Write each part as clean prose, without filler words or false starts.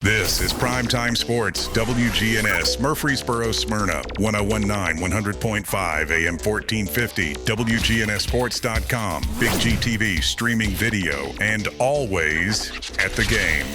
This is Primetime Sports, WGNS, Murfreesboro, Smyrna, 1019, 100.5, AM 1450, WGNSSports.com, Big GTV, streaming video, and always at the game.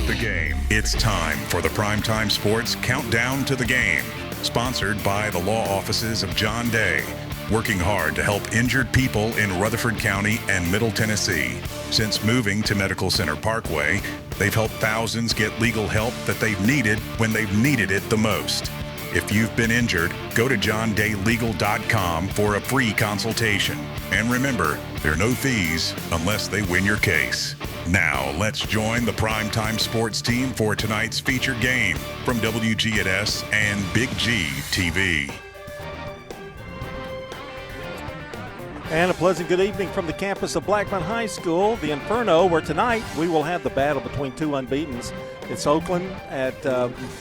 The game. It's time for the Primetime Sports Countdown to the Game, sponsored by the law offices of John Day, working hard to help injured people in Rutherford County and Middle Tennessee. Since moving to Medical Center Parkway, they've helped thousands get legal help that they've needed when they've needed it the most. If you've been injured, go to johndaylegal.com for a free consultation. And remember, there are no fees unless they win your case. Now, let's join the Primetime Sports team for tonight's featured game from WGNS and Big G TV. And a pleasant good evening from the campus of Blackman High School, the Inferno, where tonight we will have the battle between two unbeatens. It's Oakland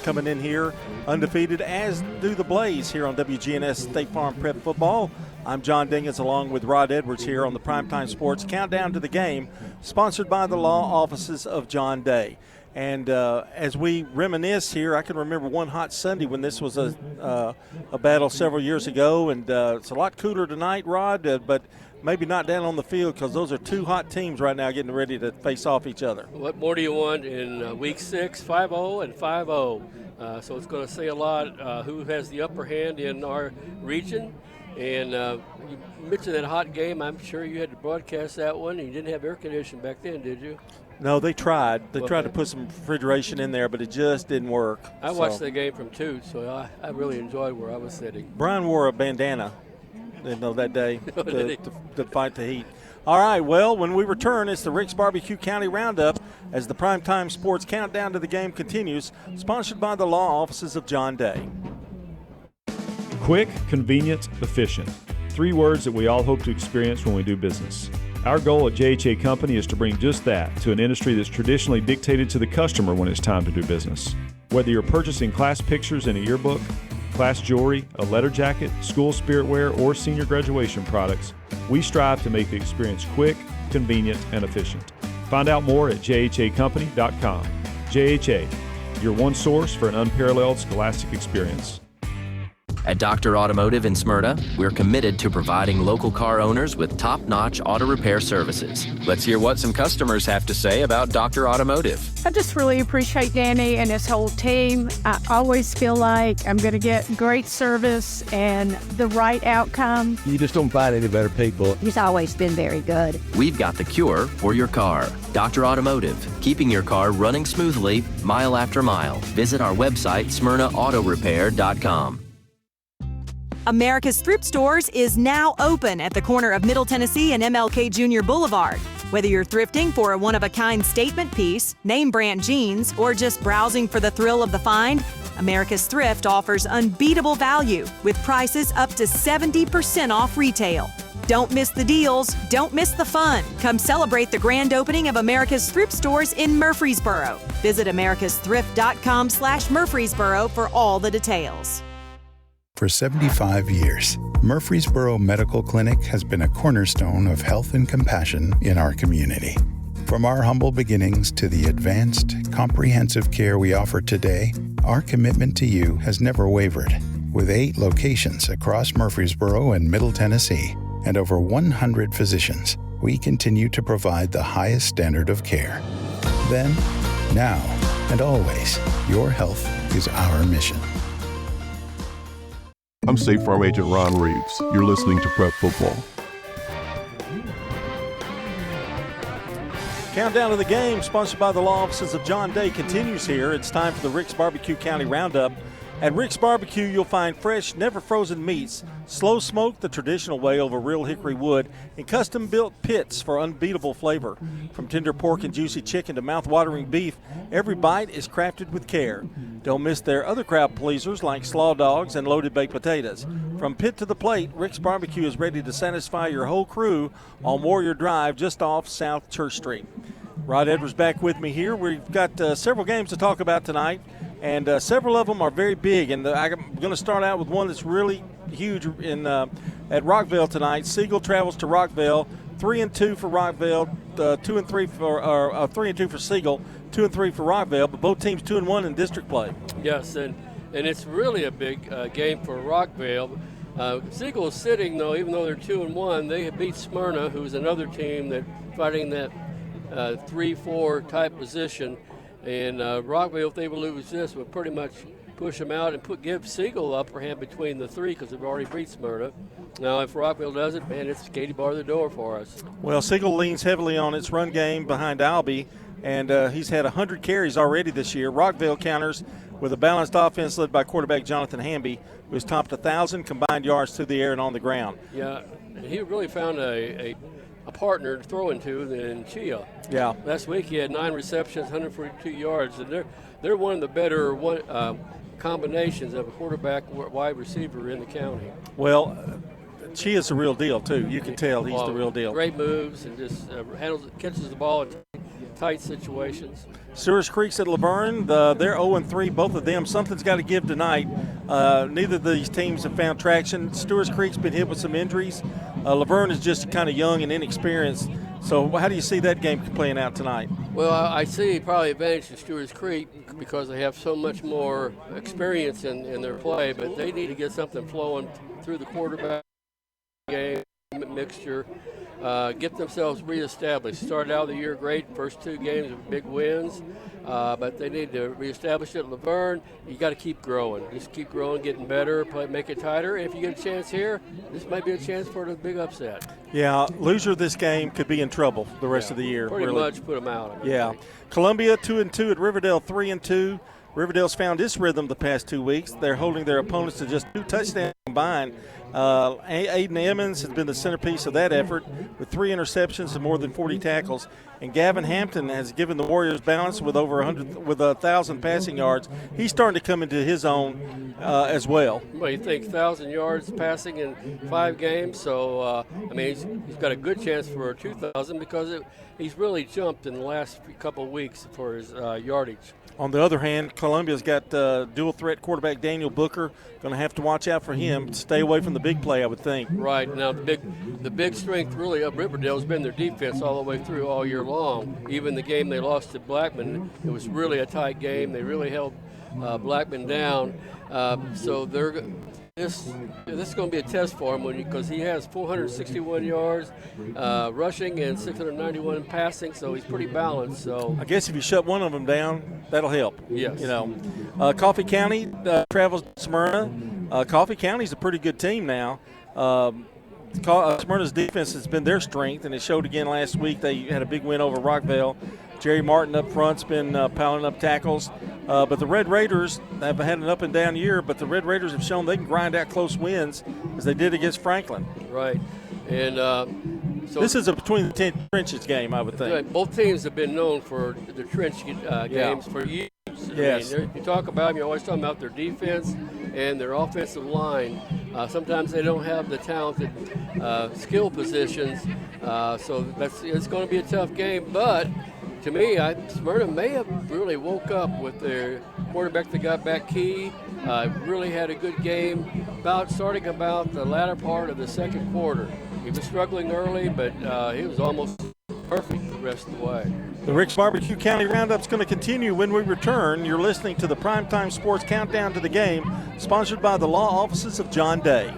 coming in here undefeated, as do the Blaze here on WGNS State Farm Prep Football. I'm John Dingens along with Rod Edwards here on the Primetime Sports Countdown to the Game, sponsored by the law offices of John Day. And as we reminisce here, I can remember one hot Sunday when this was a battle several years ago, and it's a lot cooler tonight, Rod, but maybe not down on the field because those are two hot teams right now getting ready to face off each other. What more do you want in Week 6, 5-0 and 5-0? So it's going to say a lot who has the upper hand in our region. And you mentioned that hot game. I'm sure you had to broadcast that one. You didn't have air conditioning back then, did you? No, they tried. They tried to put some refrigeration in there, but it just didn't work. I watched the game from 2, so I really enjoyed where I was sitting. Brian wore a bandana, that day to fight the heat. All right, well, when we return, it's the Rick's Barbecue County Roundup as the Primetime Sports Countdown to the Game continues, sponsored by the law offices of John Day. Quick, convenient, efficient. 3 words that we all hope to experience when we do business. Our goal at JHA Company is to bring just that to an industry that's traditionally dictated to the customer when it's time to do business. Whether you're purchasing class pictures in a yearbook, class jewelry, a letter jacket, school spirit wear, or senior graduation products, we strive to make the experience quick, convenient, and efficient. Find out more at jhacompany.com. JHA, your one source for an unparalleled scholastic experience. At Dr. Automotive in Smyrna, we're committed to providing local car owners with top-notch auto repair services. Let's hear what some customers have to say about Dr. Automotive. I just really appreciate Danny and his whole team. I always feel like I'm going to get great service and the right outcome. You just don't find any better people. He's always been very good. We've got the cure for your car. Dr. Automotive, keeping your car running smoothly mile after mile. Visit our website, smyrnaautorepair.com. America's Thrift Stores is now open at the corner of Middle Tennessee and MLK Jr. Boulevard. Whether you're thrifting for a one-of-a-kind statement piece, name brand jeans, or just browsing for the thrill of the find, America's Thrift offers unbeatable value with prices up to 70% off retail. Don't miss the deals. Don't miss the fun. Come celebrate the grand opening of America's Thrift Stores in Murfreesboro. Visit americasthrift.com/Murfreesboro for all the details. For 75 years, Murfreesboro Medical Clinic has been a cornerstone of health and compassion in our community. From our humble beginnings to the advanced, comprehensive care we offer today, our commitment to you has never wavered. With 8 locations across Murfreesboro and Middle Tennessee and over 100 physicians, we continue to provide the highest standard of care. Then, now, and always, your health is our mission. I'm State Farm Agent Ron Reeves. You're listening to Prep Football. Countdown to the Game, sponsored by the law offices of John Day, continues here. It's time for the Rick's Barbecue County Roundup. At Rick's Barbecue, you'll find fresh, never-frozen meats, slow smoked the traditional way over real hickory wood, and custom-built pits for unbeatable flavor. From tender pork and juicy chicken to mouth-watering beef, every bite is crafted with care. Don't miss their other crowd pleasers like slaw dogs and loaded baked potatoes. From pit to the plate, Rick's Barbecue is ready to satisfy your whole crew on Warrior Drive just off South Church Street. Rod Edwards back with me here. We've got several games to talk about tonight. And several of them are very big. And I'm going to start out with one that's really huge at Rockville tonight. Siegel travels to Rockville, 3-2 for Rockville, 2-3 for 3-2 for Siegel, 2-3 for Rockville, but both teams 2-1 in district play. Yes, and it's really a big game for Rockville. Siegel is sitting, though, even though they're 2-1, they have beat Smyrna, who's another team that fighting that 3-4 type position. And Rockville, if they would lose this, would pretty much push them out and give Siegel the upper hand between the three because they've already beat Smyrna. Now, if Rockville does it, man, it's Katie bar the door for us. Well, Siegel leans heavily on its run game behind Albee, and he's had 100 carries already this year. Rockville counters with a balanced offense led by quarterback Jonathan Hamby, who's topped 1,000 combined yards through the air and on the ground. Yeah, he really found a partner to throw into in Chia. Yeah. Last week he had 9 receptions, 142 yards, and they're one of the better combinations of a quarterback wide receiver in the county. Well, Chia's the real deal too. You can tell he's the real deal. Great moves and just catches the ball in tight situations. Stewart's Creek's at Laverne. They're 0-3, both of them. Something's got to give tonight. Neither of these teams have found traction. Stewart's Creek's been hit with some injuries. Laverne is just kind of young and inexperienced. So how do you see that game playing out tonight? Well, I see probably advantage to Stewart's Creek because they have so much more experience in their play, but they need to get something flowing through the quarterback game mixture, get themselves reestablished. Started out the year great, first 2 games with big wins, but they need to reestablish it at Laverne. You got to keep growing. Just keep growing, getting better, make it tighter. And if you get a chance here, this might be a chance for the big upset. Yeah, loser of this game could be in trouble the rest of the year. Pretty really. much put them out. Yeah. Columbia 2-2 at Riverdale 3-2. Riverdale's found its rhythm the past 2 weeks. They're holding their opponents to just 2 touchdowns combined. Aiden Emmons has been the centerpiece of that effort with 3 interceptions and more than 40 tackles. And Gavin Hampton has given the Warriors balance with over 1,000 passing yards. He's starting to come into his own as well. Well, you think 1,000 yards passing in 5 games, so he's got a good chance for 2,000 because he's really jumped in the last couple of weeks for his yardage. On the other hand, Columbia's got dual threat quarterback Daniel Booker. Going to have to watch out for him. Stay away from the big play, I would think. Right. Now, the big strength really of Riverdale has been their defense all the way through all year long. Even the game they lost to Blackman, it was really a tight game. They really held Blackman down. So this is going to be a test for him because he has 461 yards rushing and 691 passing, so he's pretty balanced. So I guess if you shut one of them down, that'll help. Yes. Coffee County travels to Smyrna. Coffee County's a pretty good team now. Smyrna's defense has been their strength, and it showed again last week. They had a big win over Rockville. Jerry Martin up front's been piling up tackles. But the Red Raiders have had an up-and-down year, but the Red Raiders have shown they can grind out close wins as they did against Franklin. Right. And so this is a between-the-trenches game, I would think. Right. Both teams have been known for the trench games for years. Yes. You talk about them, you're always talking about their defense and their offensive line. Sometimes they don't have the talented skill positions, so it's going to be a tough game. But to me, Smyrna may have really woke up with their quarterback that got back key. Really had a good game starting about the latter part of the second quarter. He was struggling early, but he was almost perfect the rest of the way. The Rick's Barbecue County Roundup's going to continue when we return. You're listening to the Primetime Sports Countdown to the Game, sponsored by the law offices of John Day.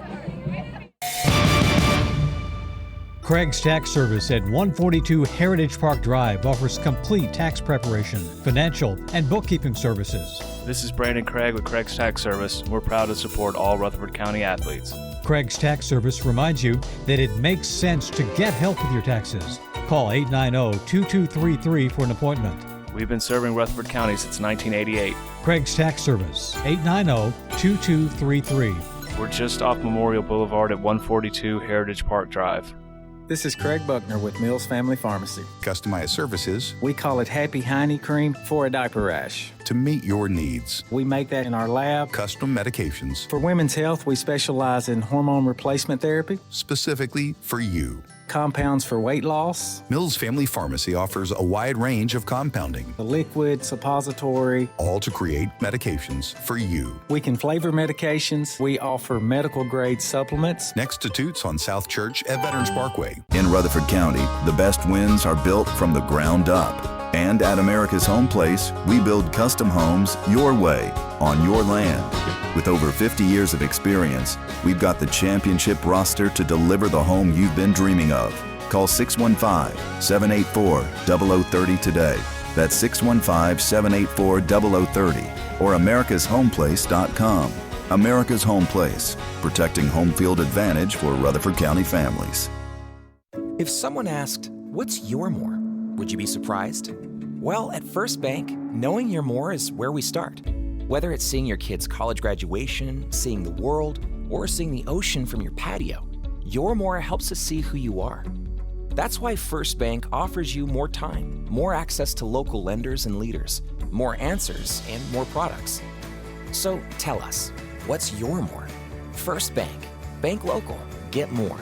Craig's Tax Service at 142 Heritage Park Drive offers complete tax preparation, financial, and bookkeeping services. This is Brandon Craig with Craig's Tax Service. We're proud to support all Rutherford County athletes. Craig's Tax Service reminds you that it makes sense to get help with your taxes. Call 890-2233 for an appointment. We've been serving Rutherford County since 1988. Craig's Tax Service, 890-2233. We're just off Memorial Boulevard at 142 Heritage Park Drive. This is Craig Buckner with Mills Family Pharmacy. Customized services. We call it Happy Hiney Cream for a diaper rash. to meet your needs. We make that in our lab. Custom medications. For women's health, we specialize in hormone replacement therapy. Specifically for you. Compounds for weight loss. Mills Family Pharmacy offers a wide range of compounding. The liquid, suppository. All to create medications for you. We can flavor medications. We offer medical grade supplements. Next to Toots on South Church at Veterans Parkway. In Rutherford County, the best wins are built from the ground up. And at America's Home Place, we build custom homes your way, on your land. With over 50 years of experience, we've got the championship roster to deliver the home you've been dreaming of. Call 615-784-0030 today. That's 615-784-0030 or americashomeplace.com. America's Home Place, protecting home field advantage for Rutherford County families. If someone asked, "What's your more?" would you be surprised? Well, at First Bank, knowing your more is where we start. Whether it's seeing your kid's college graduation, seeing the world, or seeing the ocean from your patio, your more helps us see who you are. That's why First Bank offers you more time, more access to local lenders and leaders, more answers, and more products. So tell us, what's your more? First Bank. Bank local. Get more.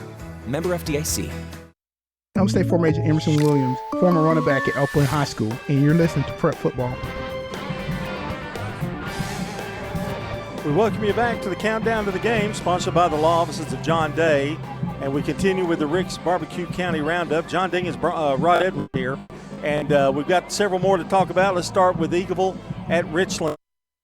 Member FDIC. I'm State Farm Agent Emerson Williams, former running back at Oakland High School, and you're listening to Prep Football. We welcome you back to the Countdown to the Game, sponsored by the law offices of John Day. And we continue with the Rick's Barbecue County Roundup. John Ding is Rod Edwards here. And we've got several more to talk about. Let's start with Eagleville at Richland.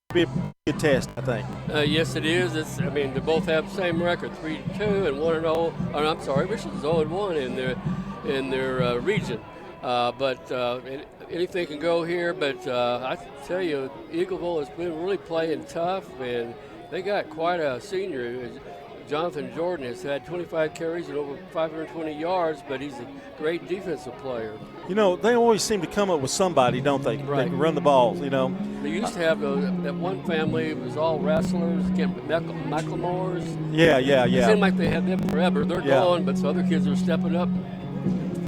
It'll be a good test, I think. Yes, it is. They both have the same record, 3-2 and 1-0. Oh, I'm sorry, Richland's 0-1 in their region. But anything can go here. But I tell you, Eagleville has been really playing tough, and they got quite a senior. Jonathan Jordan has had 25 carries and over 520 yards, but he's a great defensive player. You know, they always seem to come up with somebody, don't they? Right. They can run the ball, you know. They used to have that one family. It was all wrestlers, McLemores. Yeah. It seemed like they had them forever. They're gone, but some other kids are stepping up.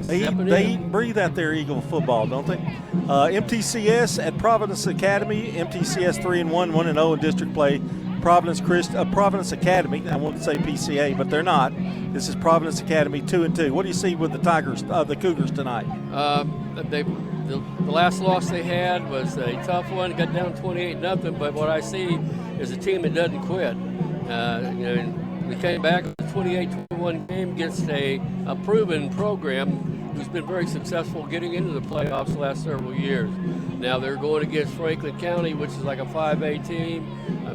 They eat and breathe out there Eagle football, don't they? MTCS at Providence Academy. MTCS 3-1, 1-0 in district play. Providence Academy. I wouldn't say PCA, but they're not. This is Providence Academy 2-2. What do you see with the the Cougars tonight? The last loss they had was a tough one. Got down 28-0. But what I see is a team that doesn't quit. They came back with a 28-21 game against a proven program who's been very successful getting into the playoffs the last several years. Now they're going against Franklin County, which is like a 5A team.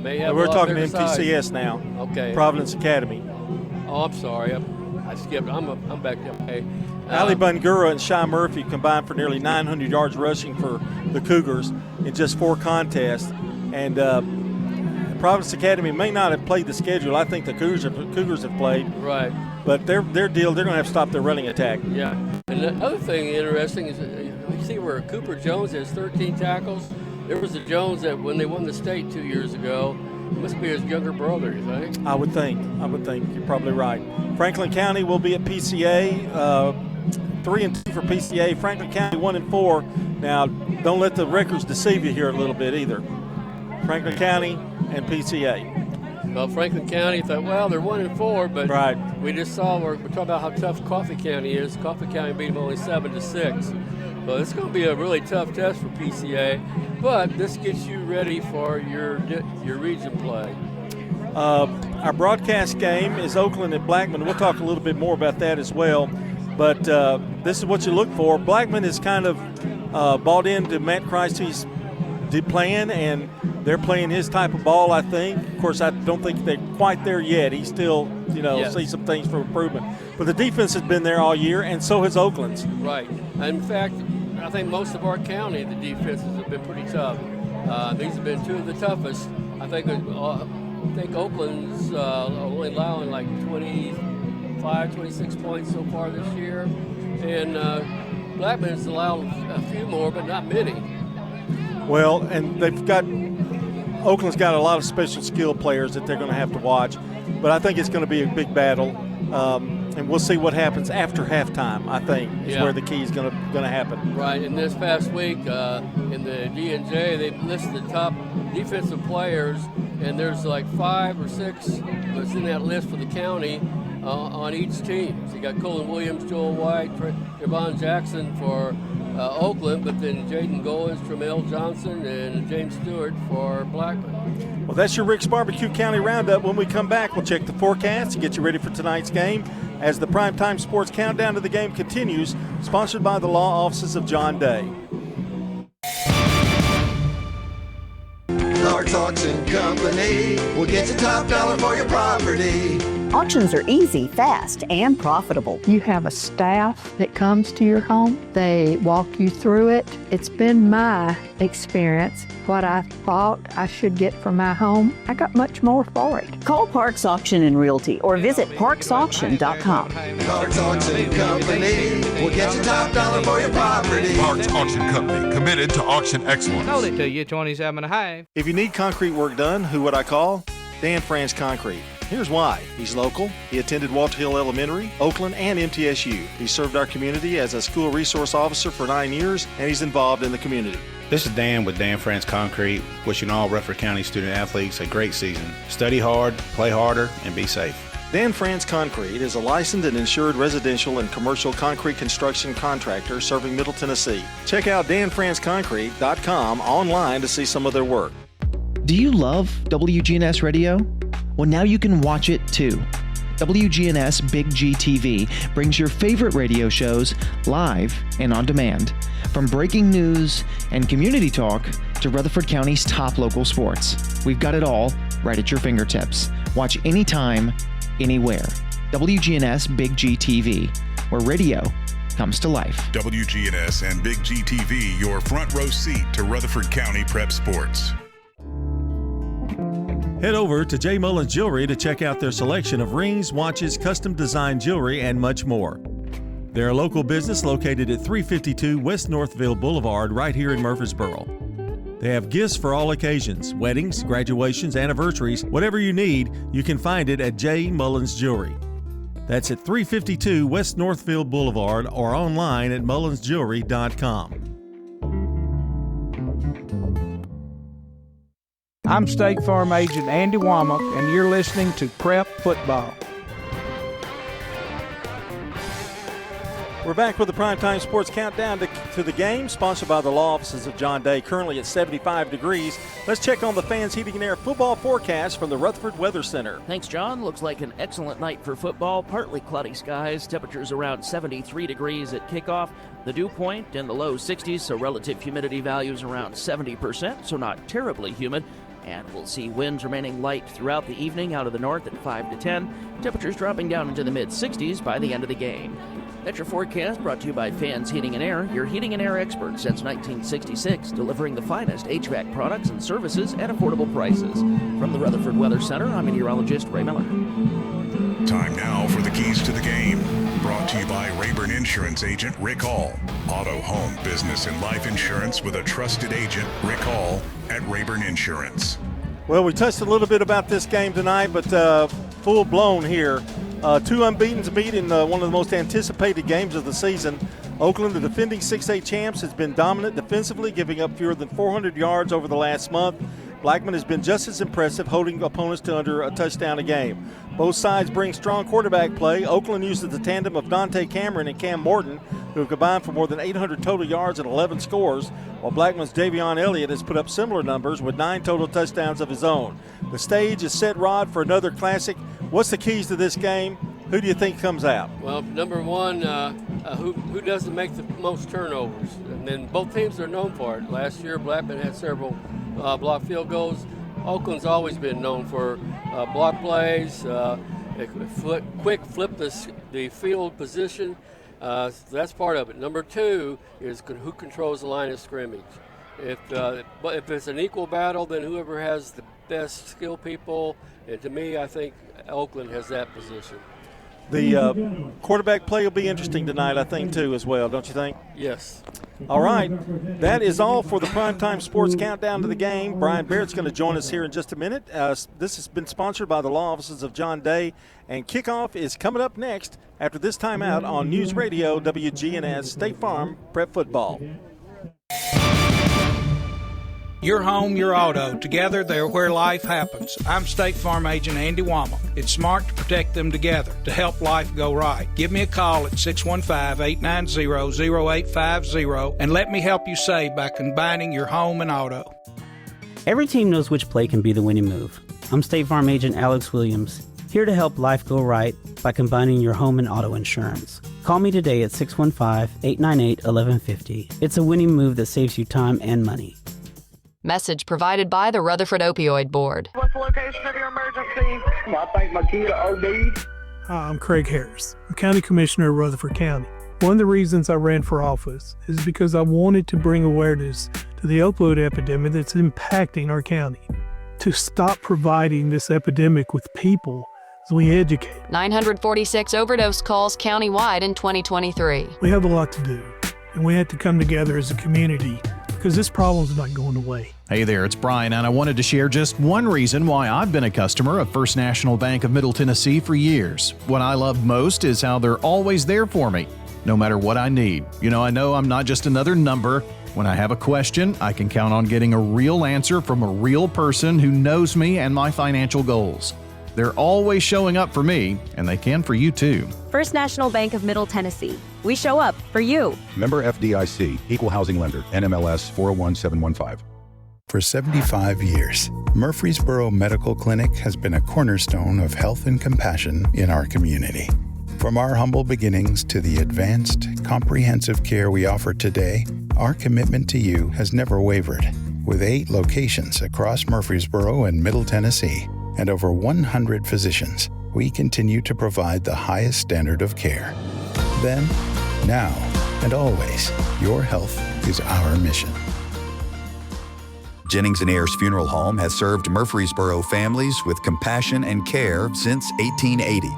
We're talking MTCS now. Okay. Providence Academy. Oh, I'm sorry. I skipped. I'm back there. Okay. Ali Bungura and Shy Murphy combined for nearly 900 yards rushing for the Cougars in just 4 contests. And Providence Academy may not have played the schedule. I think the Cougars have played. Right. But their deal, they're going to have to stop their running attack. Yeah. And the other thing interesting is you see where Cooper Jones has 13 tackles. There was a Jones that when they won the state 2 years ago, it must be his younger brother, you think? I would think. You're probably right. Franklin County will be at PCA. 3-2 for PCA. Franklin County 1-4. Now, don't let the records deceive you here a little bit either. Franklin County and PCA. Well, Franklin County thought, well, they're 1-4, but right. We just saw we're talking about how tough Coffee County is. Coffee County beat them only 7-6. So it's going to be a really tough test for PCA, but this gets you ready for your region play. Our broadcast game is Oakland at Blackman. We'll talk a little bit more about that as well. But this is what you look for. Blackman is kind of bought into Matt Christie's plan, and they're playing his type of ball, I think. Of course, I don't think they're quite there yet. He still, see some things for improvement. But the defense has been there all year, and so has Oakland's. Right. In fact, I think most of our county, the defenses have been pretty tough. These have been 2 of the toughest. I think Oakland's only allowing like 25, 26 points so far this year. And Blackman's allowed a few more, but not many. Well, and Oakland's got a lot of special skill players that they're going to have to watch. But I think it's going to be a big battle. And we'll see what happens after halftime, I think, is where the key is going to happen. Right, and this past week in the D&J, they listed the top defensive players, and there's like 5 or 6 that's in that list for the county on each team. So you got Colin Williams, Joel White, Javon Jackson for Oakland, but then Jaden Goins, Tramel Johnson, and James Stewart for Blackman. Well, that's your Rick's Barbecue County Roundup. When we come back, we'll check the forecast and get you ready for tonight's game as the Primetime Sports Countdown to the game continues, sponsored by the law offices of John Day. Clark's Auction Company will get you top dollar for your property. Auctions are easy, fast, and profitable. You have a staff that comes to your home. They walk you through it. It's been my experience. What I thought I should get for my home, I got much more for it. Call Parks Auction and Realty or visit parksauction.com. Clark's Auction Company will get you top dollar for your property. Parks Auction Company, committed to auction excellence. Sold it to you, 27.5. If you need concrete work done, who would I call? Dan France Concrete. Here's why. He's local. He attended Walter Hill Elementary, Oakland, and MTSU. He served our community as a school resource officer for 9 years, and he's involved in the community. This is Dan with Dan France Concrete, wishing all Rutherford County student athletes a great season. Study hard, play harder, and be safe. Dan France Concrete is a licensed and insured residential and commercial concrete construction contractor serving Middle Tennessee. Check out danfranceconcrete.com online to see some of their work. Do you love WGNS Radio? Well, now you can watch it too. WGNS Big G TV brings your favorite radio shows live and on demand. From breaking news and community talk to Rutherford County's top local sports. We've got it all right at your fingertips. Watch anytime, anywhere. WGNS Big G TV, where radio comes to life. WGNS and Big G TV, your front row seat to Rutherford County prep sports. Head over to J. Mullins Jewelry to check out their selection of rings, watches, custom design jewelry, and much more. They're a local business located at 352 West Northville Boulevard right here in Murfreesboro. They have gifts for all occasions, weddings, graduations, anniversaries, whatever you need, you can find it at J. Mullins Jewelry. That's at 352 West Northville Boulevard or online at mullinsjewelry.com. I'm State Farm Agent Andy Womack, and you're listening to Prep Football. We're back with the Primetime Sports Countdown to the game, sponsored by the law offices of John Day, currently at 75 degrees. Let's check on the Fans Heating and Air football forecast from the Rutherford Weather Center. Thanks, John. Looks like an excellent night for football. Partly cloudy skies, temperatures around 73 degrees at kickoff. The dew point in the low 60s, so relative humidity values around 70%, so not terribly humid. And we'll see winds remaining light throughout the evening out of the north at 5 to 10. Temperatures dropping down into the mid-60s by the end of the game. That's your forecast brought to you by Fans Heating and Air, your heating and air expert since 1966, delivering the finest HVAC products and services at affordable prices. From the Rutherford Weather Center, I'm meteorologist Ray Miller. Time now for the keys to the game. Brought to you by Rayburn Insurance Agent Rick Hall. Auto, home, business, and life insurance with a trusted agent, Rick Hall, at Rayburn Insurance. Well, we touched a little bit about this game tonight, but full blown here. Two unbeatens meet in one of the most anticipated games of the season. Oakland, the defending 6A champs, has been dominant defensively, giving up fewer than 400 yards over the last month. Blackman has been just as impressive, holding opponents to under a touchdown a game. Both sides bring strong quarterback play. Oakland uses the tandem of Dante Cameron and Cam Morton, who have combined for more than 800 total yards and 11 scores, while Blackman's Davion Elliott has put up similar numbers with 9 total touchdowns of his own. The stage is set, Rod, for another classic. What's the keys to this game? Who do you think comes out? Well, number one, who doesn't make the most turnovers? And then both teams are known for it. Last year, Blackman had several block field goals. Oakland's always been known for block plays, quick flip the field position. That's part of it. Number two is who controls the line of scrimmage. If it's an equal battle, then whoever has the best skill people, and to me, I think Oakland has that position. The quarterback play will be interesting tonight, I think, too, as well, don't you think? Yes. All right. That is all for the Primetime Sports Countdown to the game. Brian Barrett's going to join us here in just a minute. This has been sponsored by the law offices of John Day, and kickoff is coming up next after this timeout on News Radio WGNS State Farm Prep Football. Your home, your auto. Together, they're where life happens. I'm State Farm Agent Andy Womack. It's smart to protect them together to help life go right. Give me a call at 615-890-0850 and let me help you save by combining your home and auto. Every team knows which play can be the winning move. I'm State Farm Agent Alex Williams, here to help life go right by combining your home and auto insurance. Call me today at 615-898-1150. It's a winning move that saves you time and money. Message provided by the Rutherford Opioid Board. What's the location of your emergency? I think my kid OD'd. Hi, I'm Craig Harris. I'm County Commissioner of Rutherford County. One of the reasons I ran for office is because I wanted to bring awareness to the opioid epidemic that's impacting our county. To stop providing this epidemic with people as we educate. 946 overdose calls countywide in 2023. We have a lot to do, and we have to come together as a community because this problem's not going away. Hey there, it's Brian, and I wanted to share just one reason why I've been a customer of First National Bank of Middle Tennessee for years. What I love most is how they're always there for me, no matter what I need. You know, I know I'm not just another number. When I have a question, I can count on getting a real answer from a real person who knows me and my financial goals. They're always showing up for me, and they can for you too. First National Bank of Middle Tennessee. We show up for you. Member FDIC, Equal Housing Lender, NMLS 401715. For 75 years, Murfreesboro Medical Clinic has been a cornerstone of health and compassion in our community. From our humble beginnings to the advanced, comprehensive care we offer today, our commitment to you has never wavered. With 8 locations across Murfreesboro and Middle Tennessee, and over 100 physicians, we continue to provide the highest standard of care. Then, now, and always, your health is our mission. Jennings & Ayers Funeral Home has served Murfreesboro families with compassion and care since 1880.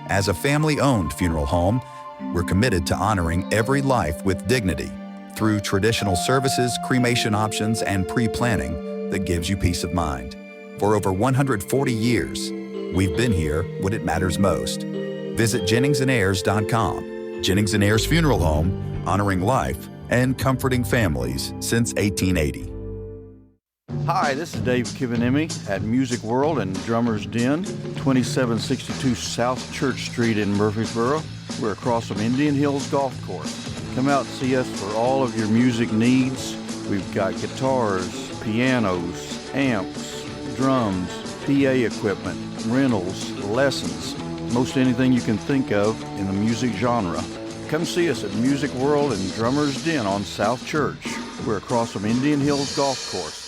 As a family-owned funeral home, we're committed to honoring every life with dignity through traditional services, cremation options, and pre-planning that gives you peace of mind. For over 140 years, we've been here when it matters most. Visit JenningsandAyers.com. Jennings & Ayers Funeral Home, honoring life and comforting families since 1880. Hi, this is Dave Kivanemi at Music World and Drummer's Den, 2762 South Church Street in Murfreesboro. We're across from Indian Hills Golf Course. Come out and see us for all of your music needs. We've got guitars, pianos, amps, drums, PA equipment, rentals, lessons, most anything you can think of in the music genre. Come see us at Music World and Drummer's Den on South Church. We're across from Indian Hills Golf Course.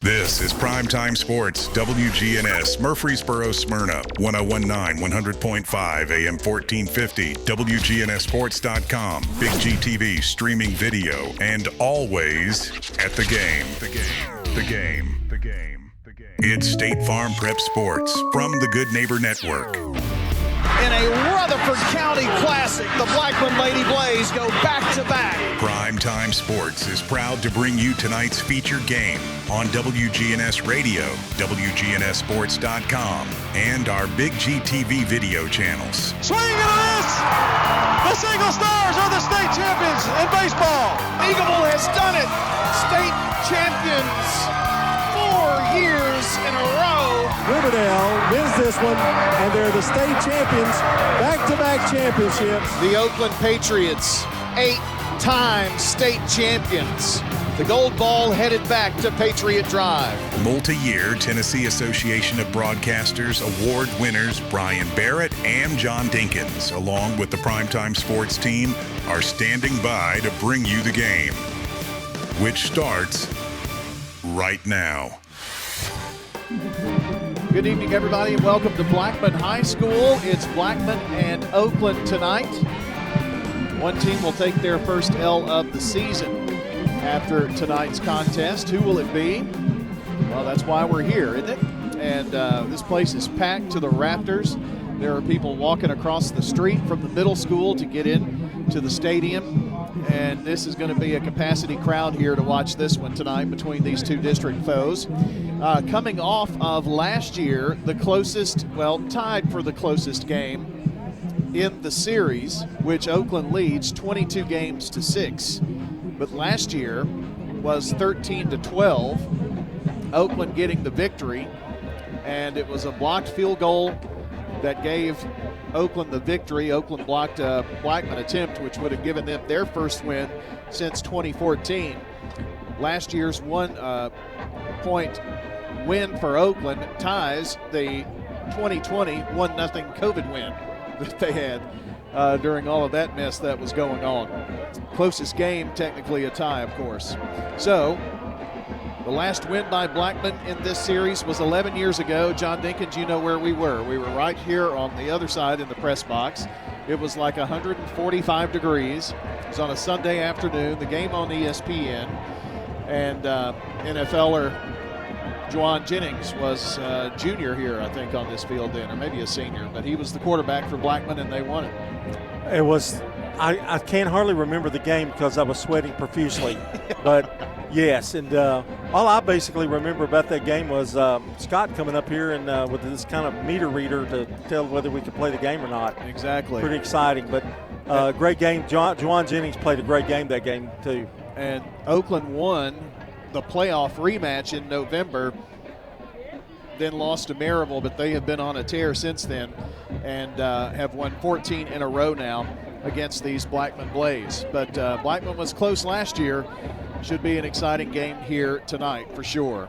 This is Primetime Sports, WGNS, Murfreesboro, Smyrna, 1019, 100.5, AM 1450, WGNSSports.com, Big GTV, streaming video, and always at the game. It's State Farm Prep Sports from the Good Neighbor Network. In a Rutherford County Classic, the Blackman Lady Blaze go back-to-back. Primetime Sports is proud to bring you tonight's featured game on WGNS Radio, WGNSSports.com, and our Big GTV video channels. Swing and a miss! The Single Stars are the state champions in baseball. Eagleville has done it. State champions 4 years in a row. Riverdale wins this one, and they're the state champions, back-to-back championships. The Oakland Patriots, 8-time state champions. The gold ball headed back to Patriot Drive. Multi-year Tennessee Association of Broadcasters award winners Brian Barrett and John Dinkins, along with the Primetime Sports team, are standing by to bring you the game, which starts right now. Good evening, everybody, and welcome to Blackman High School. It's Blackman and Oakland tonight. One team will take their first L of the season after tonight's contest. Who will it be? Well, that's why we're here, isn't it? And this place is packed to the rafters. There are people walking across the street from the middle school to get in to the stadium. And this is going to be a capacity crowd here to watch this one tonight between these two district foes. Coming off of last year, the closest, well, tied for the closest game in the series, which Oakland leads 22 games to 6. But last year was 13-12. Oakland getting the victory, and it was a blocked field goal that gave Oakland the victory. Oakland blocked a Blackman attempt, which would have given them their first win since 2014. Last year's 1-point win for Oakland ties the 2020 1-0 COVID win that they had during all of that mess that was going on. Closest game, technically a tie, of course. So, the last win by Blackman in this series was 11 years ago. John Dinkins, you know where we were. We were right here on the other side in the press box. It was like 145 degrees. It was on a Sunday afternoon, the game on ESPN. And NFLer Juwan Jennings was junior here, I think, on this field then, or maybe a senior. But he was the quarterback for Blackman, and they won it. It was, I can hardly remember the game because I was sweating profusely. But, yes, and all I basically remember about that game was Scott coming up here and with this kind of meter reader to tell whether we could play the game or not. Exactly. Pretty exciting, but great game. Juwan Jennings played a great game that game, too. And Oakland won the playoff rematch in November, then lost to Maryville, but they have been on a tear since then and have won 14 in a row now against these Blackman Blaze. But Blackman was close last year. Should be an exciting game here tonight for sure.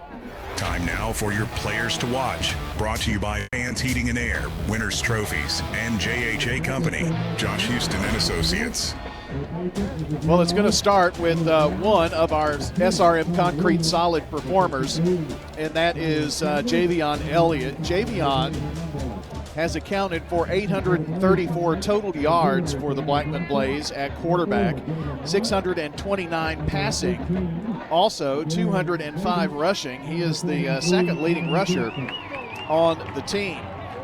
Time now for your players to watch. Brought to you by Fans Heating and Air, Winners Trophies, and JHA Company, Josh Houston and Associates. Well, it's going to start with one of our SRM Concrete Solid performers, and that is Javion Elliott. Javion has accounted for 834 total yards for the Blackman Blaze at quarterback, 629 passing, also 205 rushing. He is the second leading rusher on the team.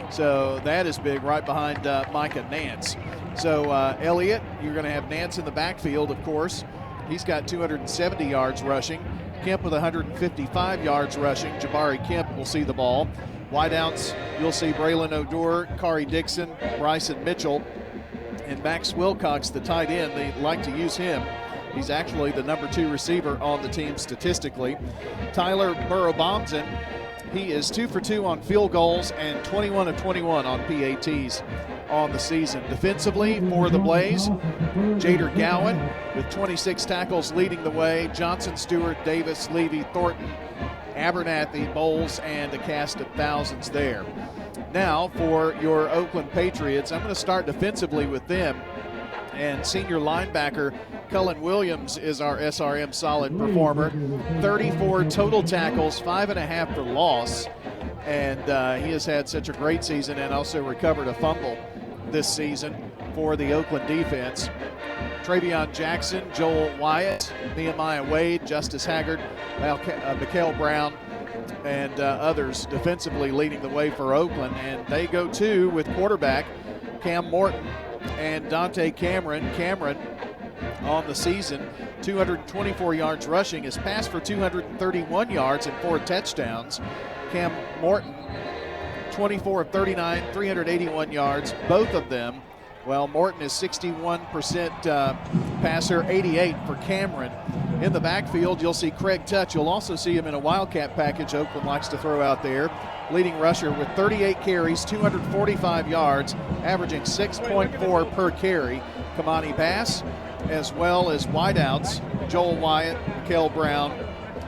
So that is big, right behind Micah Nance. So Elliott, you're going to have Nance in the backfield, of course. He's got 270 yards rushing. Kemp with 155 yards rushing. Jabari Kemp will see the ball. Wideouts, you'll see Braylon O'Dour, Kari Dixon, Bryson Mitchell, and Max Wilcox, the tight end. They like to use him. He's actually the number 2 receiver on the team statistically. Tyler Burrow-Bomson, he is 2 for 2 on field goals and 21 of 21 on PATs on the season. Defensively for the Blaze, Jader Gowan with 26 tackles leading the way. Johnson, Stewart, Davis, Levy, Thornton, Abernathy, Bowles, and a cast of thousands there. Now for your Oakland Patriots, I'm going to start defensively with them. And senior linebacker Cullen Williams is our SRM solid performer. 34 total tackles, 5.5 for loss. And he has had such a great season and also recovered a fumble this season for the Oakland defense. Travion Jackson, Joel Wyatt, Nehemiah Wade, Justice Haggard, Mikael Brown, and others defensively leading the way for Oakland. And they go too with quarterback Cam Morton and Dante Cameron. Cameron on the season, 224 yards rushing, has passed for 231 yards and 4 touchdowns. Cam Morton, 24 of 39, 381 yards, both of them. Well, Morton is 61% passer, 88 for Cameron. In the backfield, you'll see Craig Touch. You'll also see him in a Wildcat package Oakland likes to throw out there. Leading rusher with 38 carries, 245 yards, averaging 6.4 per carry. Kamani Bass, as well as wideouts, Joel Wyatt, Mikael Brown,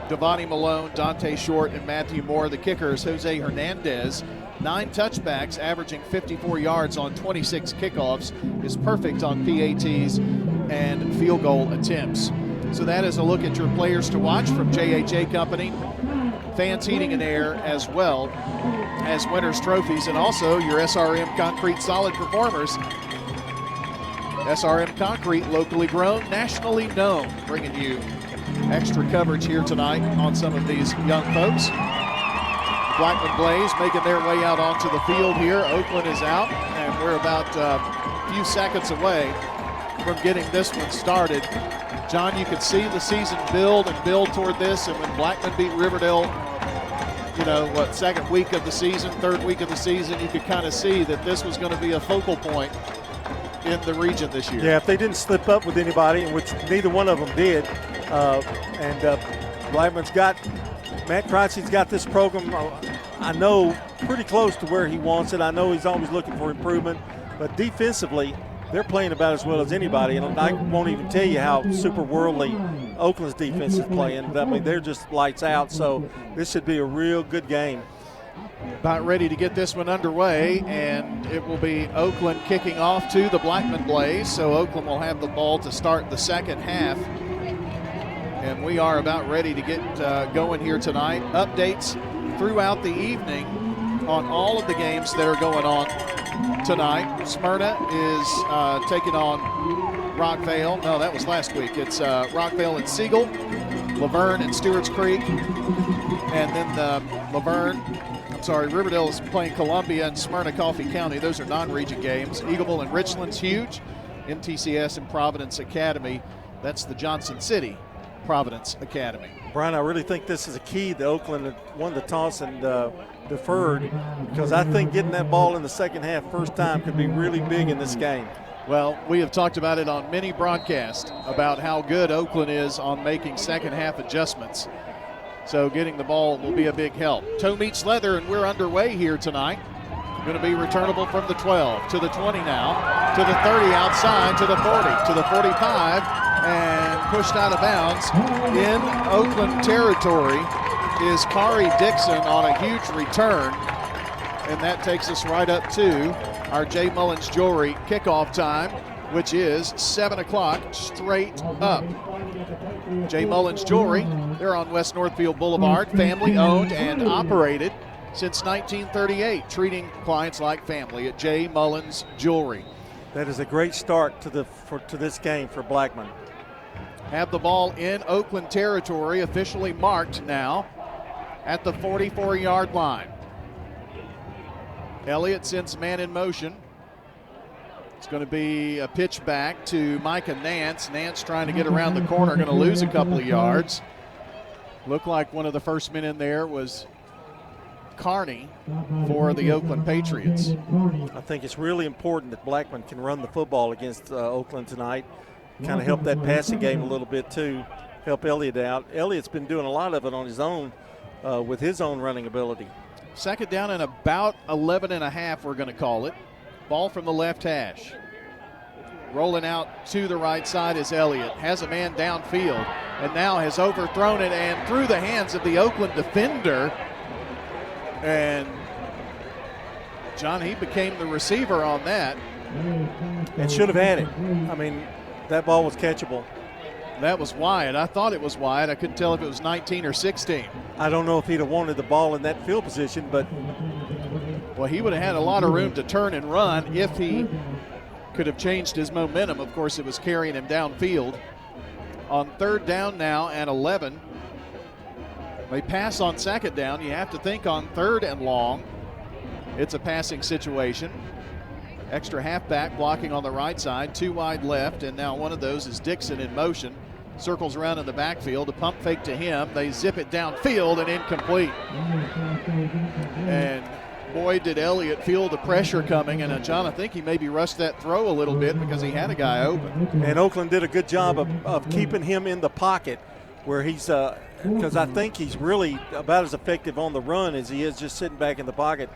Devontae Malone, Dante Short, and Matthew Moore. The kicker is Jose Hernandez. 9 touchbacks, averaging 54 yards on 26 kickoffs, is perfect on PATs and field goal attempts. So that is a look at your players to watch from JHA Company, Fans Heating and Air, as well as Winners Trophies, and also your SRM Concrete Solid performers. SRM Concrete, locally grown, nationally known, bringing you extra coverage here tonight on some of these young folks. Blackman Blaze making their way out onto the field here. Oakland is out, and we're about a few seconds away from getting this one started. John, you could see the season build and build toward this, and when Blackman beat Riverdale, second week of the season, third week of the season, you could kind of see that this was going to be a focal point in the region this year. Yeah, if they didn't slip up with anybody, which neither one of them did, Blackman's got, Matt Krotze's got this program, I know, pretty close to where he wants it. I know he's always looking for improvement, but defensively, they're playing about as well as anybody, and I won't even tell you how super worldly Oakland's defense is playing. I mean, they're just lights out, so this should be a real good game. About ready to get this one underway, and it will be Oakland kicking off to the Blackman Blaze, so Oakland will have the ball to start the second half. And we are about ready to get going here tonight. Updates throughout the evening on all of the games that are going on tonight. Smyrna is taking on Rockvale. No, that was last week. It's Rockvale and Siegel, Laverne and Stewart's Creek, and then Riverdale is playing Columbia and Smyrna Coffee County. Those are non-region games. Eagleville and Richland's huge. MTCS and Providence Academy. That's the Johnson City Providence Academy. Brian, I really think this is a key that Oakland won the toss and deferred, because I think getting that ball in the second half first time could be really big in this game. Well, we have talked about it on many broadcasts about how good Oakland is on making second half adjustments. So getting the ball will be a big help. Toe meets leather, and we're underway here tonight. Going to be returnable from the 12 to the 20 now, to the 30 outside, to the 40, to the 45, and pushed out of bounds. In Oakland territory is Kari Dixon on a huge return, and that takes us right up to our J. Mullins Jewelry kickoff time, which is 7 o'clock straight up. J. Mullins Jewelry, they're on West Northfield Boulevard, family owned and operated since 1938, treating clients like family at J. Mullins Jewelry. That is a great start to this game for Blackman. Have the ball in Oakland territory, officially marked now at the 44-yard line. Elliott sends man in motion. It's going to be a pitch back to Micah Nance. Nance trying to get around the corner, going to lose a couple of yards. Looked like one of the first men in there was Carney for the Oakland Patriots. I think it's really important that Blackman can run the football against Oakland tonight. Kind of help that passing game a little bit too. Help Elliott out. Elliott's been doing a lot of it on his own with his own running ability. Second down and about 11 and a half, we're going to call it. Ball from the left hash. Rolling out to the right side is Elliott. Has a man downfield and now has overthrown it and through the hands of the Oakland defender. And John, he became the receiver on that. And should have had it. I mean, that ball was catchable. That was wide. I thought it was wide. I couldn't tell if it was 19 or 16. I don't know if he'd have wanted the ball in that field position, but. Well, he would have had a lot of room to turn and run if he could have changed his momentum. Of course, it was carrying him downfield. On third down now and 11. They pass on second down. You have to think on third and long, it's a passing situation. Extra halfback blocking on the right side, two wide left, and now one of those is Dixon in motion. Circles around in the backfield, a pump fake to him. They zip it downfield and incomplete. And boy, did Elliott feel the pressure coming. And John, I think he maybe rushed that throw a little bit because he had a guy open. And Oakland did a good job of keeping him in the pocket where he's because I think he's really about as effective on the run as he is just sitting back in the pocket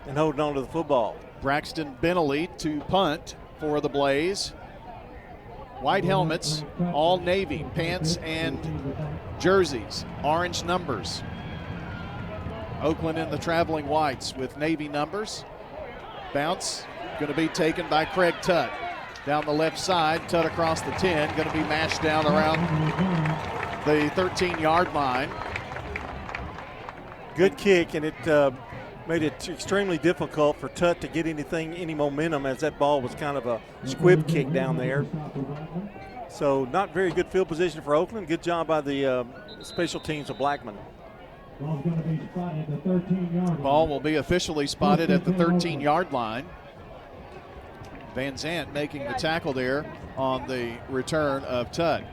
and holding on to the football. Braxton Bentley to punt for the Blaze. White helmets, all navy, pants and jerseys, orange numbers. Oakland in the traveling whites with navy numbers. Bounce going to be taken by Craig Tutt. Down the left side, Tutt across the 10, going to be mashed down around the 13-yard line. Good kick, and it made it extremely difficult for Tutt to get any momentum as that ball was kind of a squib kick down there. So not very good field position for Oakland. Good job by the special teams of Blackman. Ball will be officially spotted at the 13-yard line. Van Zandt making the tackle there on the return of Tutt.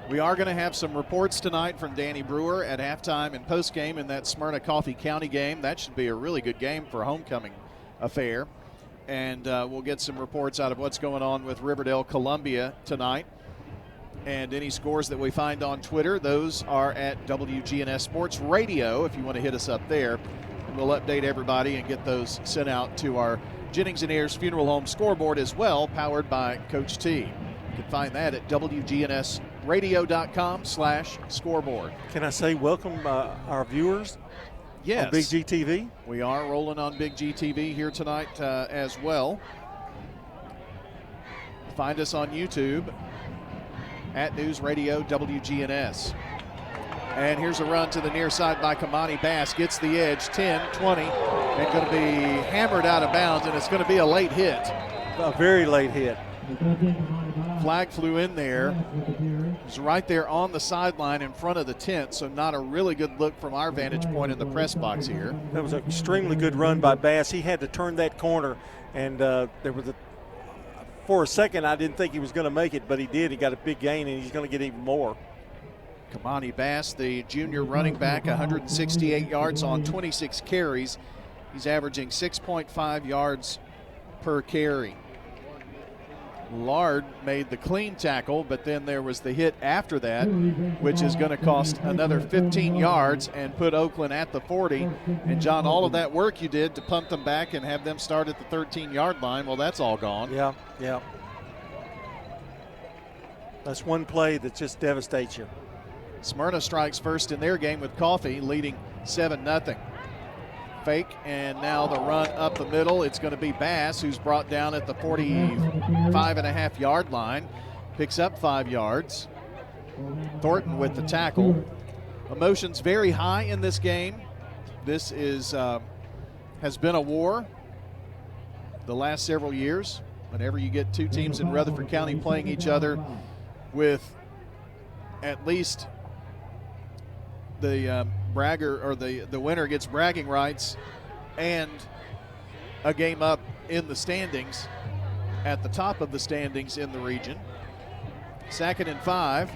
We are going to have some reports tonight from Danny Brewer at halftime and postgame in that Smyrna Coffee County game. That should be a really good game for a homecoming affair. And we'll get some reports out of what's going on with Riverdale Columbia tonight. And any scores that we find on Twitter, those are at WGNS Sports Radio if you want to hit us up there. And we'll update everybody and get those sent out to our Jennings & Ayers Funeral Home scoreboard as well, powered by Coach T. You can find that at WGNSradio.com/scoreboard. Can I say welcome our viewers? Yes. On Big G TV? We are rolling on Big G TV here tonight as well. Find us on YouTube at News Radio WGNS. And here's a run to the near side by Kamani Bass. Gets the edge, 10, 20, and going to be hammered out of bounds, and it's going to be a late hit. A very late hit. Flag flew in there. It was right there on the sideline in front of the tent, so not a really good look from our vantage point in the press box here. That was an extremely good run by Bass. He had to turn that corner, and for a second I didn't think he was going to make it, but he did. He got a big gain, and he's going to get even more. Kamani Bass, the junior running back, 168 yards on 26 carries. He's averaging 6.5 yards per carry. Lard made the clean tackle, but then there was the hit after that, which is going to cost another 15 yards and put Oakland at the 40. And, John, all of that work you did to punt them back and have them start at the 13-yard line, well, that's all gone. Yeah. That's one play that just devastates you. Smyrna strikes first in their game with Coffee, leading 7-0. Fake, and now the run up the middle. It's going to be Bass, who's brought down at the 45.5-yard line. Picks up 5 yards. Thornton with the tackle. Emotions very high in this game. This has been a war the last several years. Whenever you get two teams in Rutherford County playing each other with at least the the winner gets bragging rights and a game up in the standings, at the top of the standings in the region. 2nd and 5.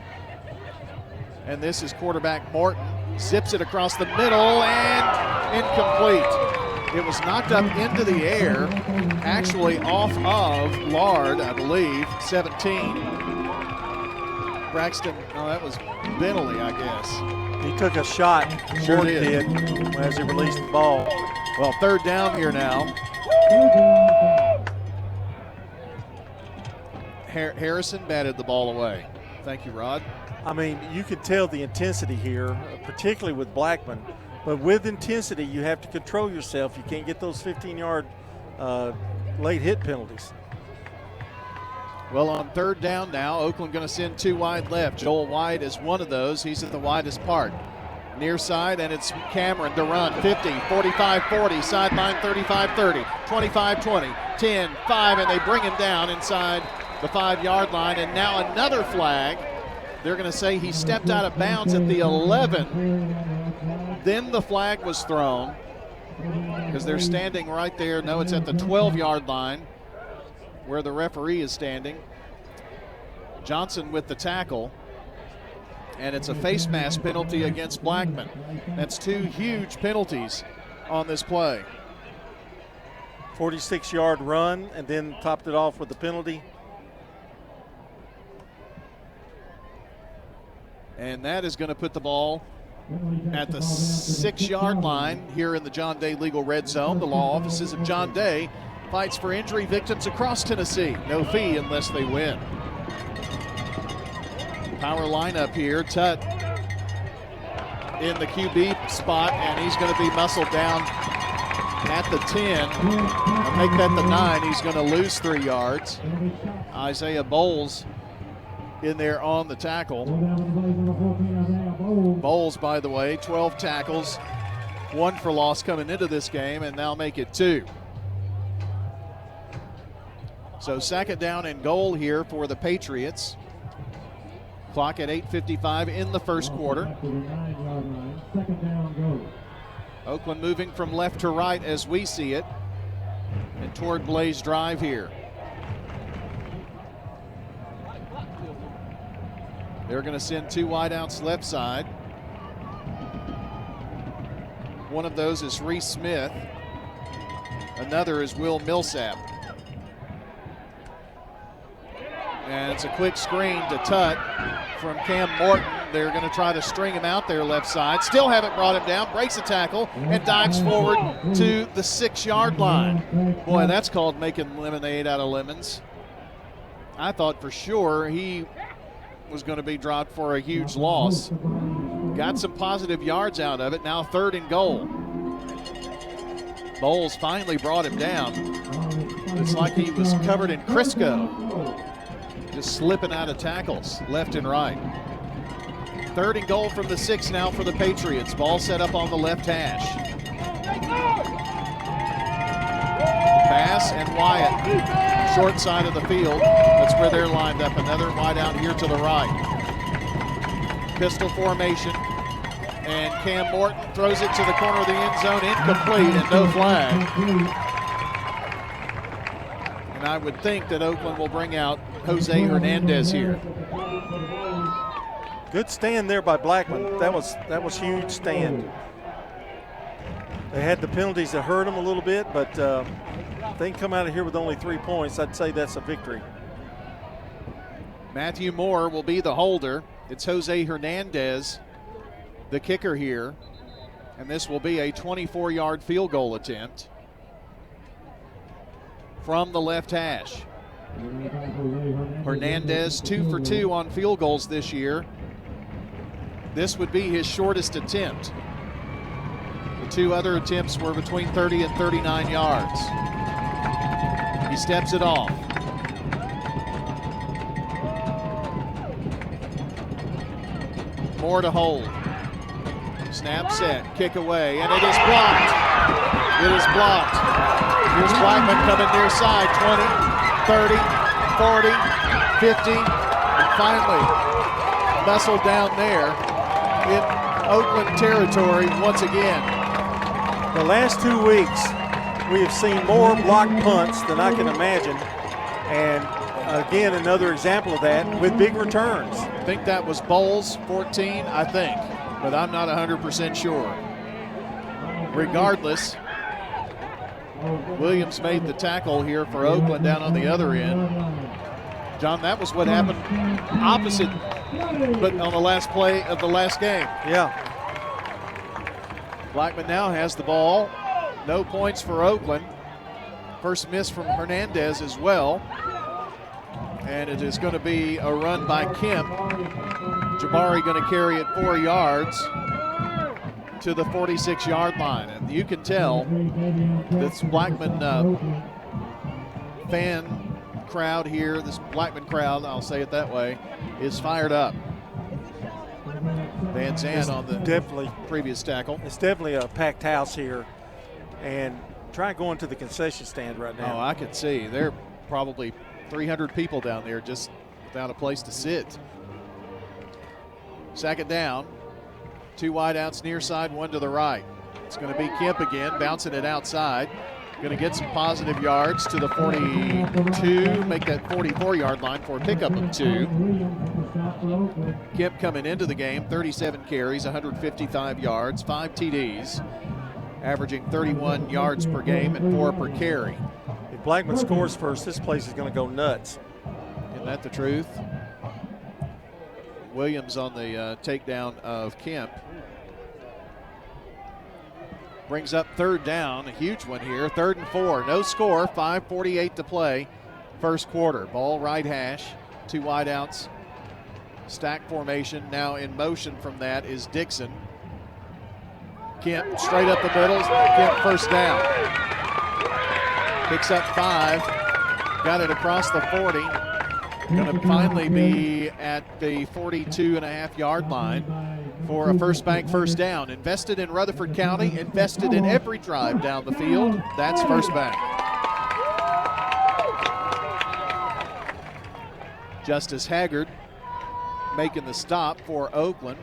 And this is quarterback Morton. Zips it across the middle and incomplete. It was knocked up into the air, actually off of Lard, I believe, 17. Braxton, no, that was Bentley, I guess. He took a shot, Sure Morton did, as he released the ball. Well, 3rd down here now. Harrison batted the ball away. Thank you, Rod. I mean, you can tell the intensity here, particularly with Blackman. But with intensity, you have to control yourself. You can't get those 15-yard late hit penalties. Well, on 3rd down now, Oakland going to send 2 wide left. Joel White is one of those. He's at the widest part. Near side, and it's Cameron to run. 50, 45-40, sideline 35-30, 25-20, 10-5, and they bring him down inside the 5-yard line. And now another flag. They're going to say he stepped out of bounds at the 11. Then the flag was thrown because they're standing right there. No, it's at the 12-yard line where the referee is standing. Johnson with the tackle, and it's a face mask penalty against Blackman. That's 2 huge penalties on this play. 46-yard run, and then topped it off with the penalty. And that is going to put the ball at the 6-yard line here in the John Day Legal Red Zone. The law offices of John Day fights for injury victims across Tennessee. No fee unless they win. Power lineup here. Tutt in the QB spot, and he's going to be muscled down at the 10. I'll make that the 9. He's going to lose 3 yards. Isaiah Bowles in there on the tackle. Bowles, by the way, 12 tackles, 1 for loss coming into this game, and now make it 2. So 2nd down and goal here for the Patriots. Clock at 8:55 in the first quarter. Oakland moving from left to right as we see it, and toward Blaze Drive here. They're going to send 2 wideouts left side. One of those is Reese Smith. Another is Will Millsap. And it's a quick screen to Tutt from Cam Morton. They're going to try to string him out there left side. Still haven't brought him down. Breaks a tackle and dives forward to the 6-yard line. Boy, that's called making lemonade out of lemons. I thought for sure he was going to be dropped for a huge loss. Got some positive yards out of it. Now 3rd and goal. Bowles finally brought him down. It's like he was covered in Crisco. Just slipping out of tackles left and right. 3rd and goal from the 6 now for the Patriots. Ball set up on the left hash. Pass and Wyatt, short side of the field. That's where they're lined up. Another wide out here to the right. Pistol formation. And Cam Morton throws it to the corner of the end zone, incomplete and no flag. And I would think that Oakland will bring out Jose Hernandez here. Good stand there by Blackman. That was huge stand. They had the penalties that hurt them a little bit, but if they can come out of here with only 3 points, I'd say that's a victory. Matthew Moore will be the holder. It's Jose Hernandez, the kicker here, and this will be a 24-yard field goal attempt from the left hash. Hernandez 2 for 2 on field goals this year. This would be his shortest attempt. The 2 other attempts were between 30 and 39 yards. He steps it off. Moore to hold. Snap set, kick away, and it is blocked. It is blocked. Here's Blackman coming near side, 20, 30, 40, 50, and finally muscled down there in Oakland territory once again. The last 2 weeks, we have seen more blocked punts than I can imagine, and again, another example of that with big returns. I think that was Bowles, 14, I think, but I'm not 100% sure. Regardless, Williams made the tackle here for Oakland down on the other end. John, that was what happened opposite, but on the last play of the last game. Yeah. Blackman now has the ball. No points for Oakland. First miss from Hernandez as well. And it is going to be a run by Kemp. Jabari going to carry it 4 yards to the 46-yard line. And you can tell this Blackman fan crowd here, this Blackman crowd, I'll say it that way, is fired up. Van Zandt on the previous tackle. It's definitely a packed house here. And try going to the concession stand right now. Oh, I can see. There are probably 300 people down there just without a place to sit. 2nd down. 2 wideouts near side, 1 to the right. It's going to be Kemp again, bouncing it outside. Going to get some positive yards to the 42, make that 44-yard line for a pickup of 2. Kemp coming into the game, 37 carries, 155 yards, 5 TDs, averaging 31 yards per game and 4 per carry. If Blackman scores first, this place is going to go nuts. Isn't that the truth? Williams on the takedown of Kemp. Brings up 3rd down, a huge one here, 3rd and 4. No score, 5:48 to play, first quarter. Ball right hash, 2 wideouts, stack formation. Now in motion from that is Dixon. Kemp straight up the middle, Kemp first down. Picks up 5, got it across the 40. Going to finally be at the 42.5-yard line for a First Bank first down. Invested in Rutherford County, invested in every drive down the field. That's First Bank. Justice Haggard making the stop for Oakland.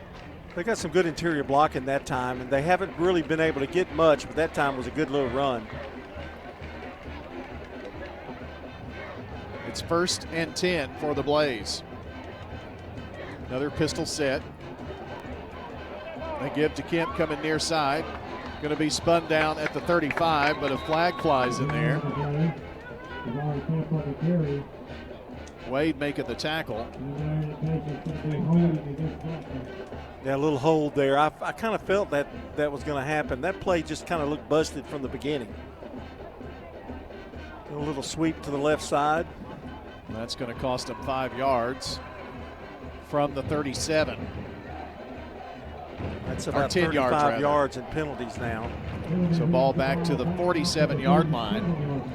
They got some good interior blocking that time, and they haven't really been able to get much, but that time was a good little run. It's 1st and 10 for the Blaze. Another pistol set. They give to Kemp coming near side. Going to be spun down at the 35, but a flag flies in there. Wade making the tackle. Yeah, a little hold there. I kind of felt that was going to happen. That play just kind of looked busted from the beginning. A little sweep to the left side. That's going to cost them 5 yards from the 37. That's about 10 35 yards in penalties now. So ball back to the 47-yard line.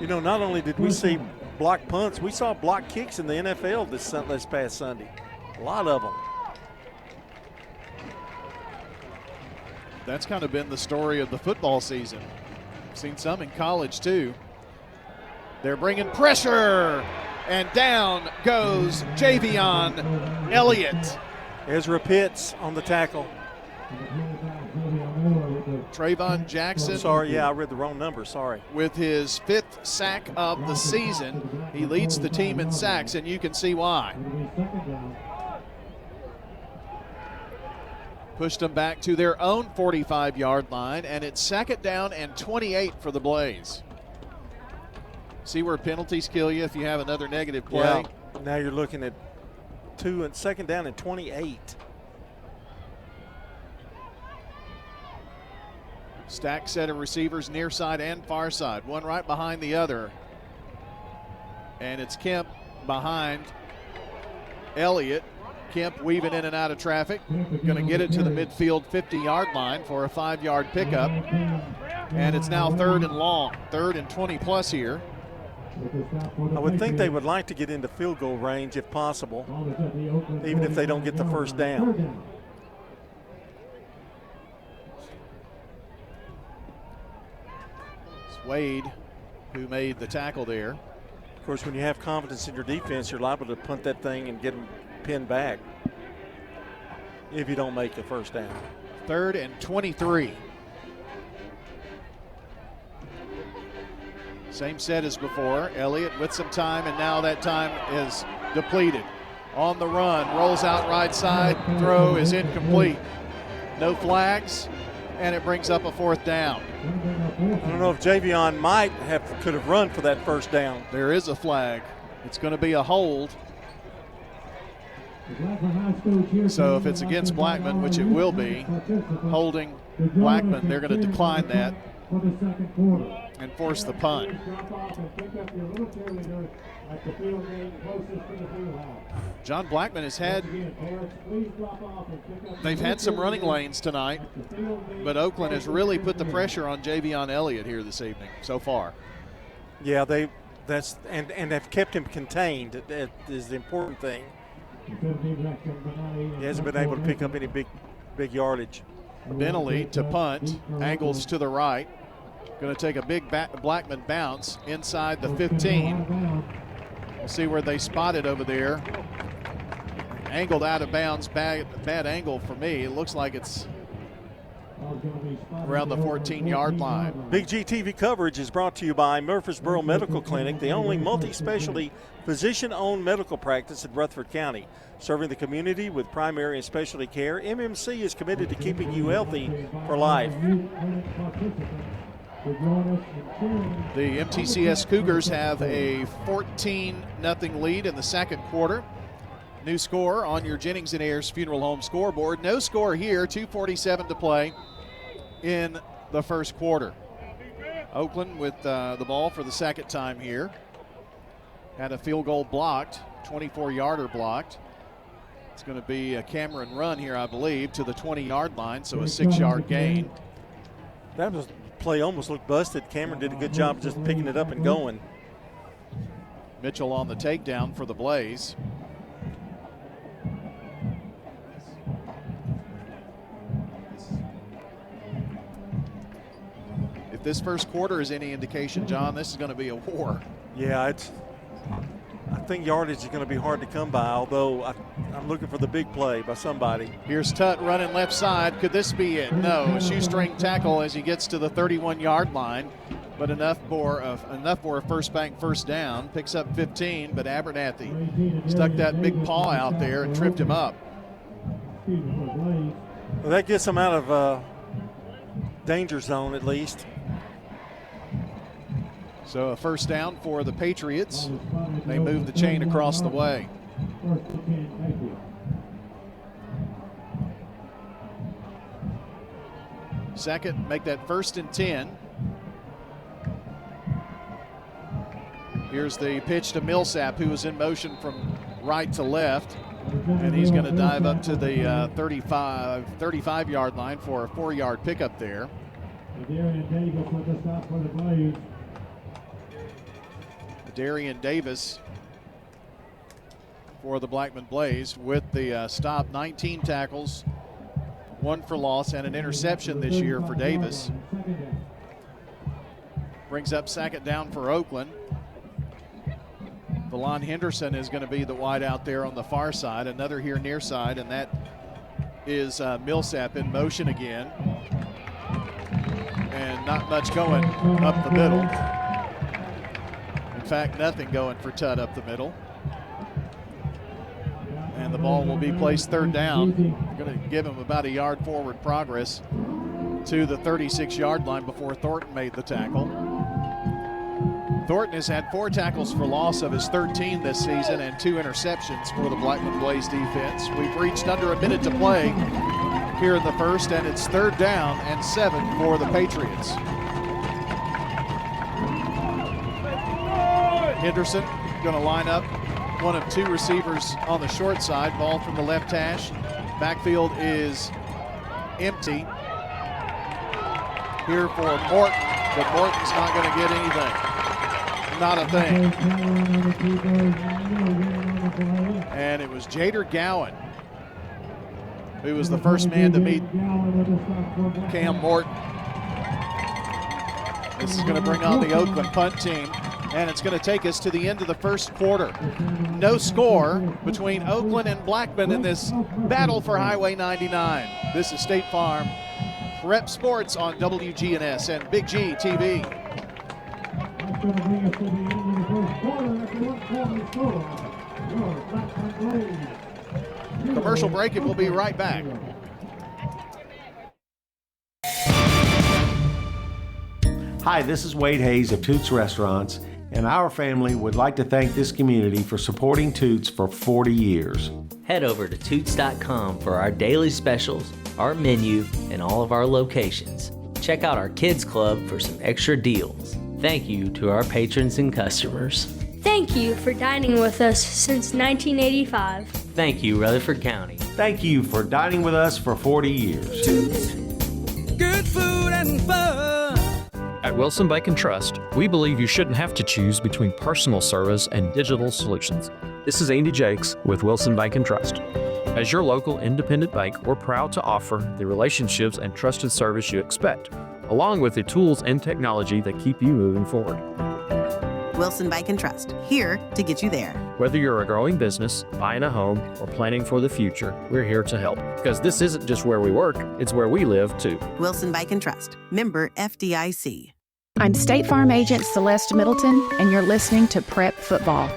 You know, not only did we see block punts, we saw block kicks in the NFL this past Sunday. A lot of them. That's kind of been the story of the football season. Seen some in college too. They're bringing pressure, and down goes Javion Elliott. Ezra Pitts on the tackle. Trayvon Jackson. Sorry, yeah, I read the wrong number, sorry. With his 5th sack of the season. He leads the team in sacks, and you can see why. Pushed them back to their own 45-yard line, and it's 2nd down and 28 for the Blaze. See where penalties kill you if you have another negative play? Yeah. Now you're looking at 2nd down and 28. Stacked set of receivers near side and far side, one right behind the other. And it's Kemp behind Elliott. Kemp weaving in and out of traffic. Going to get it to the midfield 50-yard line for a 5-yard pickup. And it's now 3rd and long, 3rd and 20+ here. I would think they would like to get into field goal range if possible, even if they don't get the first down. It's Wade who made the tackle there. Of course, when you have confidence in your defense, you're liable to punt that thing and get them pinned back if you don't make the first down. 3rd and 23. Same set as before. Elliott with some time, and now that time is depleted. On the run, rolls out right side. Throw is incomplete. No flags, and it brings up a 4th down. I don't know if Javion could have run for that first down. There is a flag. It's going to be a hold. So if it's against Blackman, which it will be, holding Blackman, they're going to decline that and force the punt. John Blackman they've had some running lanes tonight, but Oakland has really put the pressure on Javion Elliott here this evening so far. Yeah, and have kept him contained. That is the important thing. He hasn't been able to pick up any big yardage. Bentley to punt, angles to the right. Going to take a big Blackman bounce inside the 15. We'll see where they spot it over there. Angled out of bounds, bad angle for me. It looks like it's around the 14-yard line. Big G TV coverage is brought to you by Murfreesboro Medical Clinic, the only multi-specialty physician-owned medical practice in Rutherford County. Serving the community with primary and specialty care, MMC is committed to keeping you healthy for life. The MTCS Cougars have a 14-0 lead in the 2nd quarter. New score on your Jennings & Ayers Funeral Home scoreboard. No score here, 2:47 to play in the 1st quarter. Oakland with the ball for the 2nd time here. Had a field goal blocked, 24-yarder blocked. It's going to be a Cameron run here, I believe, to the 20-yard line, so a 6-yard gain. That play almost looked busted. Cameron did a good job just picking it up and going. Mitchell on the takedown for the Blaze. If this 1st quarter is any indication, John, this is going to be a war. Yeah, I think yardage is going to be hard to come by, although I'm looking for the big play by somebody. Here's Tutt running left side. Could this be it? No, a shoestring tackle as he gets to the 31-yard line, but enough for a first bank first down. Picks up 15, but Abernathy stuck that big paw out there and tripped him up. Well, that gets him out of danger zone at least. So a first down for the Patriots. They move the chain across the way. Second, make that 1st and 10. Here's the pitch to Millsap, who was in motion from right to left. And he's going to dive up to the 35-yard line for a 4-yard pickup there. Darian Davis for the Blackman Blaze with the stop. 19 tackles, 1 for loss, and an interception this year for Davis. Brings up 2nd down for Oakland. Valon Henderson is going to be the wide out there on the far side. Another here near side, and that is Millsap in motion again. And not much going up the middle. In fact, nothing going for Tutt up the middle. And the ball will be placed 3rd down. Going to give him about a yard forward progress to the 36-yard line before Thornton made the tackle. Thornton has had 4 tackles for loss of his 13 this season and 2 interceptions for the Blackman Blaze defense. We've reached under a minute to play here in the first, and it's 3rd down and 7 for the Patriots. Henderson going to line up one of 2 receivers on the short side. Ball from the left hash. Backfield is empty here for Morton, but Morton's not going to get anything. Not a thing. And it was Jader Gowan who was the first man to meet Cam Morton. This is going to bring on the Oakland punt team, and it's going to take us to the end of the first quarter. No score between Oakland and Blackman in this battle for Highway 99. This is State Farm Prep Sports on WGNS and Big G TV. Commercial break, and we'll be right back. Hi, this is Wade Hayes of Toots Restaurants, and our family would like to thank this community for supporting Toots for 40 years. Head over to Toots.com for our daily specials, our menu, and all of our locations. Check out our Kids Club for some extra deals. Thank you to our patrons and customers. Thank you for dining with us since 1985. Thank you, Rutherford County. Thank you for dining with us for 40 years. Toots. Good food and fun. At Wilson Bank & Trust, we believe you shouldn't have to choose between personal service and digital solutions. This is Andy Jakes with Wilson Bank & Trust. As your local independent bank, we're proud to offer the relationships and trusted service you expect, along with the tools and technology that keep you moving forward. Wilson Bank & Trust, here to get you there. Whether you're a growing business, buying a home, or planning for the future, we're here to help. Because this isn't just where we work, it's where we live, too. Wilson Bank & Trust, member FDIC. I'm State Farm Agent Celeste Middleton, and you're listening to Prep Football.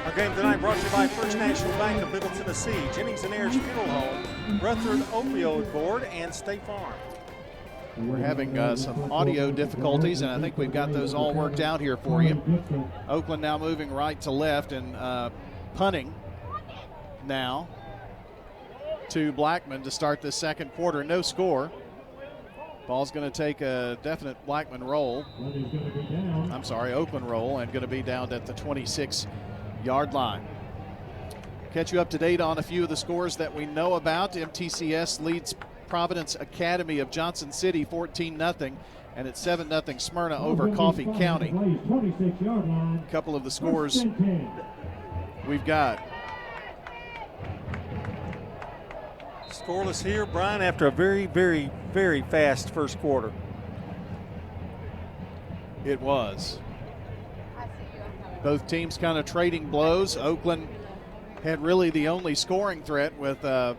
Our game tonight brought to you by First National Bank of Middle Tennessee, Jennings and Ayers Funeral Home, Rutherford Opioid Board, and State Farm. We're having some audio difficulties, and I think we've got those all worked out here for you. Oakland now moving right to left and punting now to Blackman to start this second quarter. No score. Ball's going to take a definite Blackman roll. I'm sorry, Oakland roll, and going to be down at the 26-yard line. Catch you up to date on a few of the scores that we know about. MTCS leads Providence Academy of Johnson City 14-0, and it's 7-0 Smyrna over Coffee County. A couple of the scores we've got. Scoreless here, Brian, after a very, very, very fast first quarter. It was. Both teams kind of trading blows. Oakland had really the only scoring threat with a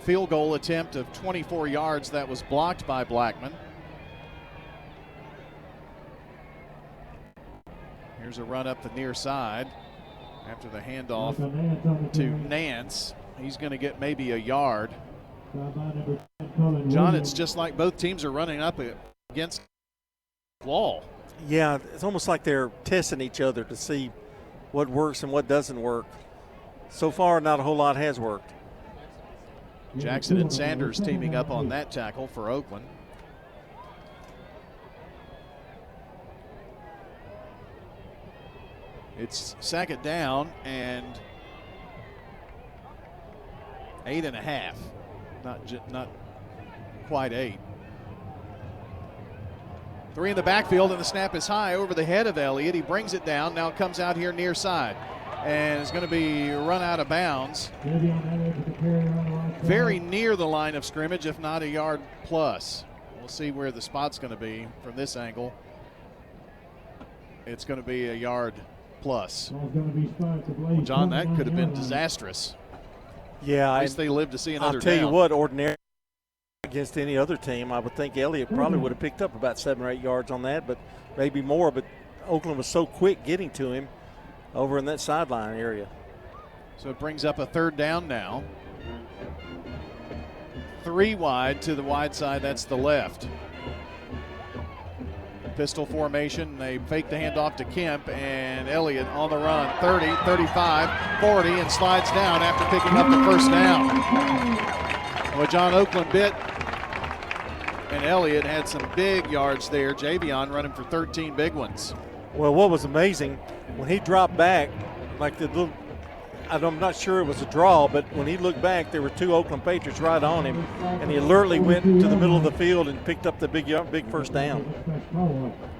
field goal attempt of 24 yards that was blocked by Blackman. Here's a run up the near side after the handoff to Nance. He's going to get maybe a yard. John, it's just like both teams are running up against the wall. Yeah, it's almost like they're testing each other to see what works and what doesn't work. So far, not a whole lot has worked. Jackson and Sanders teaming up on that tackle for Oakland. It's second down and 8.5. Not quite 8. 3 in the backfield, and the snap is high over the head of Elliott. He brings it down. Now it comes out here near side. And it's going to be run out of bounds. Very near the line of scrimmage, if not a yard plus. We'll see where the spot's going to be from this angle. It's going to be a yard plus. Well, John, that could have been disastrous. Yeah. At least they lived to see another I'll tell down. you what, ordinarily against any other team, I would think Elliott probably would have picked up about 7 or 8 yards on that, but maybe more. But Oakland was so quick getting to him over in that sideline area. So it brings up a third down now. 3 wide to the wide side, that's the left. Pistol formation, they fake the handoff to Kemp, and Elliott on the run, 30, 35, 40, and slides down after picking up the first down. Well, John, Oakland bit, and Elliott had some big yards there. Javion running for 13 big ones. Well, what was amazing, when he dropped back, like the little, I'm not sure it was a draw, but when he looked back, there were 2 Oakland Patriots right on him, and he alertly went to the middle of the field and picked up the big first down.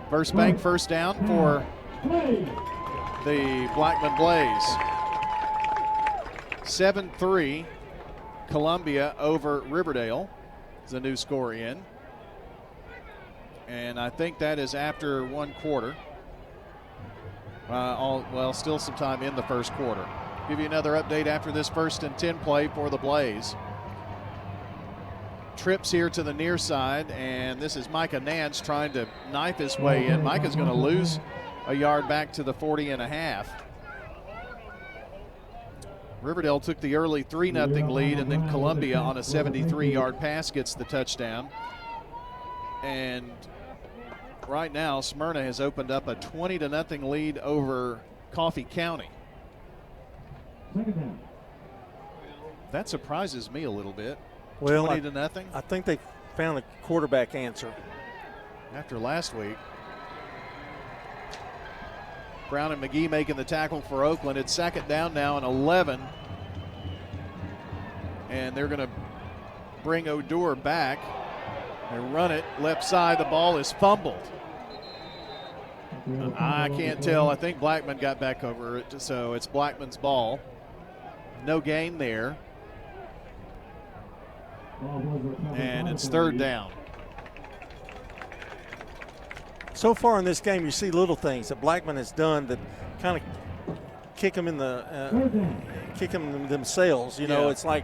First bank first down for the Blackman Blaze. 7-3, Columbia over Riverdale is the new score in. And I think that is after 1 quarter. Still some time in the first quarter. Give you another update after this 1st and 10 play for the Blaze. Trips here to the near side, and this is Micah Nance trying to knife his way in. Micah's going to lose a yard back to the 40.5. Riverdale took the early 3-0 lead, and then Columbia on a 73-yard pass gets the touchdown. And right now, Smyrna has opened up a 20-0 lead over Coffee County. That surprises me a little bit. Well, 20-0. I think they found the quarterback answer after last week. Brown and McGee making the tackle for Oakland. It's second down now and 11. And they're going to bring Odor back. They run it left side. The ball is fumbled. I can't tell. I think Blackman got back over it, so it's Blackman's ball. No gain there. And it's third down. So far in this game, you see little things that Blackman has done that kind of kick them in the kick them themselves. You know, it's like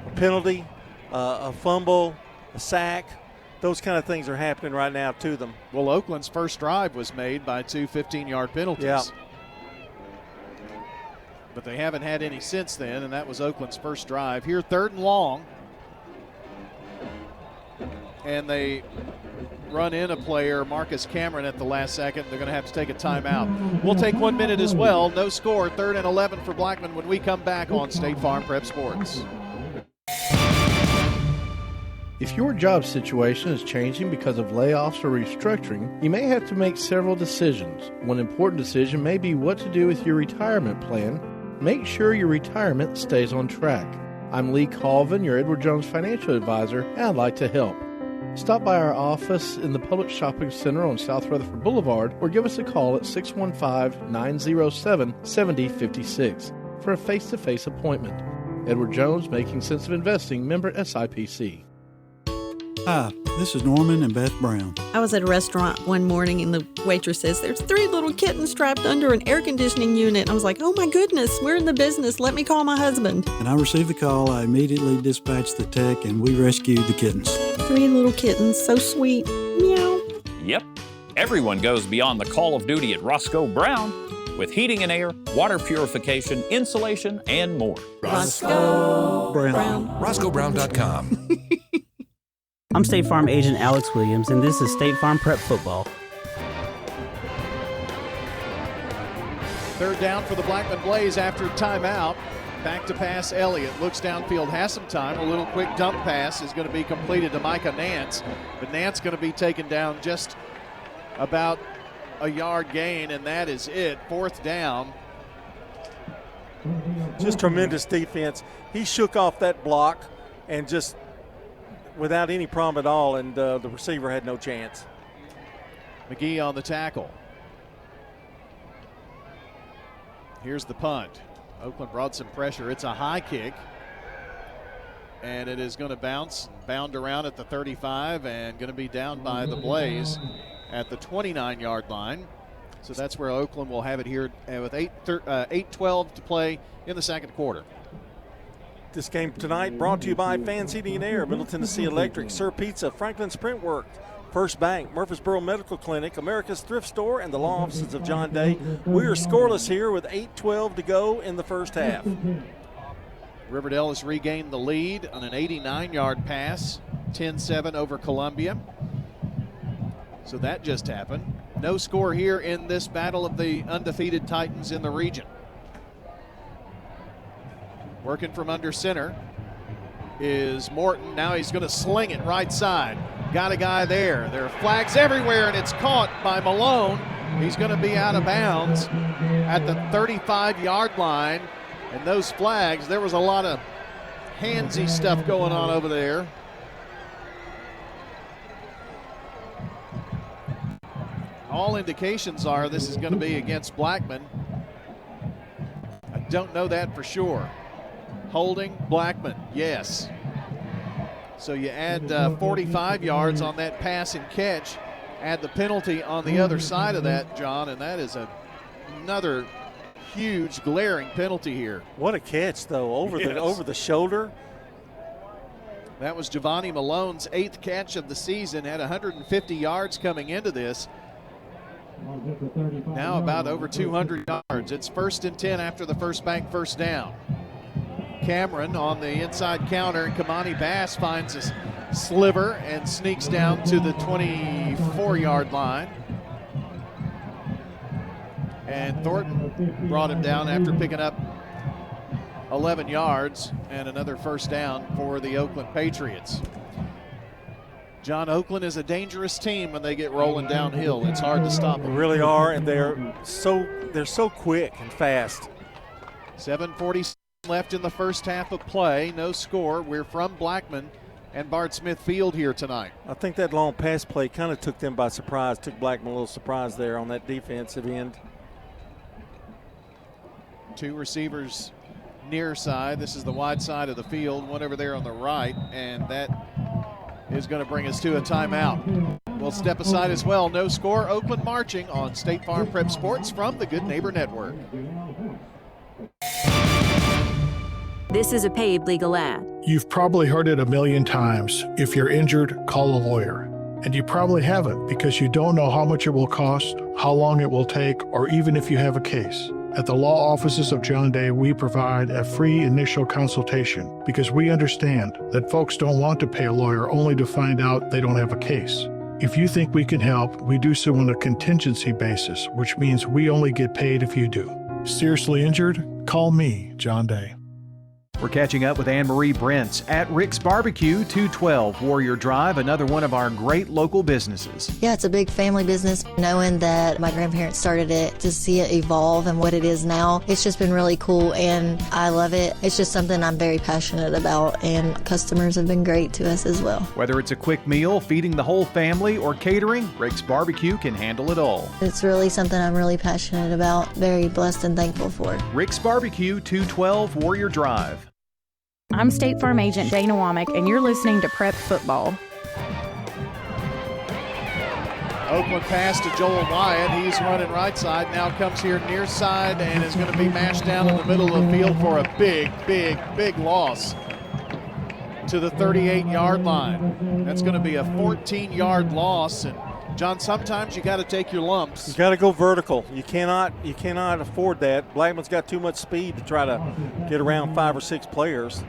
a penalty, a fumble, a sack. Those kind of things are happening right now to them. Well, Oakland's first drive was made by 2 15-yard penalties. Yeah. But they haven't had any since then, and that was Oakland's first drive. Here, 3rd and long. And they run in a player, Marcus Cameron, at the last second. They're going to have to take a timeout. We'll take 1 minute as well. No score, 3rd and 11 for Blackman when we come back on State Farm Prep Sports. If your job situation is changing because of layoffs or restructuring, you may have to make several decisions. One important decision may be what to do with your retirement plan. Make sure your retirement stays on track. I'm Lee Colvin, your Edward Jones financial advisor, and I'd like to help. Stop by our office in the Public Shopping Center on South Rutherford Boulevard or give us a call at 615-907-7056 for a face-to-face appointment. Edward Jones, Making Sense of Investing, member SIPC. Hi, this is Norman and Beth Brown. I was at a restaurant one morning and the waitress says, "There's 3 little kittens strapped under an air conditioning unit." I was like, "Oh my goodness, we're in the business. Let me call my husband." And I received the call. I immediately dispatched the tech and we rescued the kittens. 3 little kittens, so sweet. Meow. Yep, everyone goes beyond the call of duty at Roscoe Brown with heating and air, water purification, insulation, and more. Roscoe Brown. RoscoeBrown.com. I'm State Farm Agent Alex Williams, and this is State Farm Prep Football. Third down for the Blackman Blaze after timeout. Back to pass Elliott. Looks downfield, has some time. A little quick dump pass is going to be completed to Micah Nance. But Nance going to be taken down just about a yard gain, and that is it. 4th down. Just tremendous defense. He shook off that block and just without any problem at all, and the receiver had no chance. McGee on the tackle. Here's the punt. Oakland brought some pressure. It's a high kick, and it is going to bound around at the 35 and going to be down by the Blaze at the 29-yard line. So that's where Oakland will have it here with 8:12 to play in the second quarter. This game tonight brought to you by Fans Heating and Air, Middle Tennessee Electric, Sir Pizza, Franklin Sprint Work, First Bank, Murfreesboro Medical Clinic, America's Thrift Store, and the law offices of John Day. We are scoreless here with 8:12 to go in the first half. Riverdale has regained the lead on an 89-yard pass, 10-7 over Columbia. So that just happened. No score here in this battle of the undefeated Titans in the region. Working from under center is Morton. Now he's going to sling it right side. Got a guy there. There are flags everywhere, and it's caught by Malone. He's going to be out of bounds at the 35-yard line. And those flags, there was a lot of handsy stuff going on over there. All indications are this is going to be against Blackman. I don't know that for sure. Holding Blackman, yes. So you add 45 yards on that pass and catch, add the penalty on the other side of that, John, and that is another huge glaring penalty here. What a catch, though, over the shoulder. That was Giovanni Malone's 8th catch of the season, had 150 yards coming into this. Now about over 200 yards. It's 1st and 10 after the First Bank first down. Cameron on the inside counter, and Kamani Bass finds a sliver and sneaks down to the 24-yard line. And Thornton brought him down after picking up 11 yards and another first down for the Oakland Patriots. John, Oakland is a dangerous team when they get rolling downhill. It's hard to stop them. They really are, and they're so quick and fast. 7:40 left in the first half of play. No score. We're from Blackman and Bart Smith Field here tonight. I think that long pass play kind of took them by surprise, took Blackman a little surprise there on that defensive end. 2 receivers near side. This is the wide side of the field, one over there on the right, and that is going to bring us to a timeout. We'll step aside as well. No score. Oakland marching on State Farm Prep Sports from the Good Neighbor Network. This is a paid legal ad. You've probably heard it a million times. If you're injured, call a lawyer. And you probably haven't because you don't know how much it will cost, how long it will take, or even if you have a case. At the law offices of John Day, we provide a free initial consultation because we understand that folks don't want to pay a lawyer only to find out they don't have a case. If you think we can help, we do so on a contingency basis, which means we only get paid if you do. Seriously injured? Call me, John Day. We're catching up with Anne-Marie Brents at Rick's Barbecue, 212 Warrior Drive, another one of our great local businesses. Yeah, it's a big family business. Knowing that my grandparents started it, to see it evolve and what it is now, it's just been really cool, and I love it. It's just something I'm very passionate about, and customers have been great to us as well. Whether it's a quick meal, feeding the whole family, or catering, Rick's Barbecue can handle it all. It's really something I'm really passionate about, very blessed and thankful for. Rick's Barbecue, 212 Warrior Drive. I'm State Farm Agent Dana Womack, and you're listening to Prep Football. Oakland pass to Joel Wyatt. He's running right side. Now comes here near side and is going to be mashed down in the middle of the field for a big loss to the 38-yard line. That's going to be a 14-yard loss. And John, sometimes you got to take your lumps. You got to go vertical. You cannot afford that. Blackman's got too much speed to try to get around 5 or 6 players.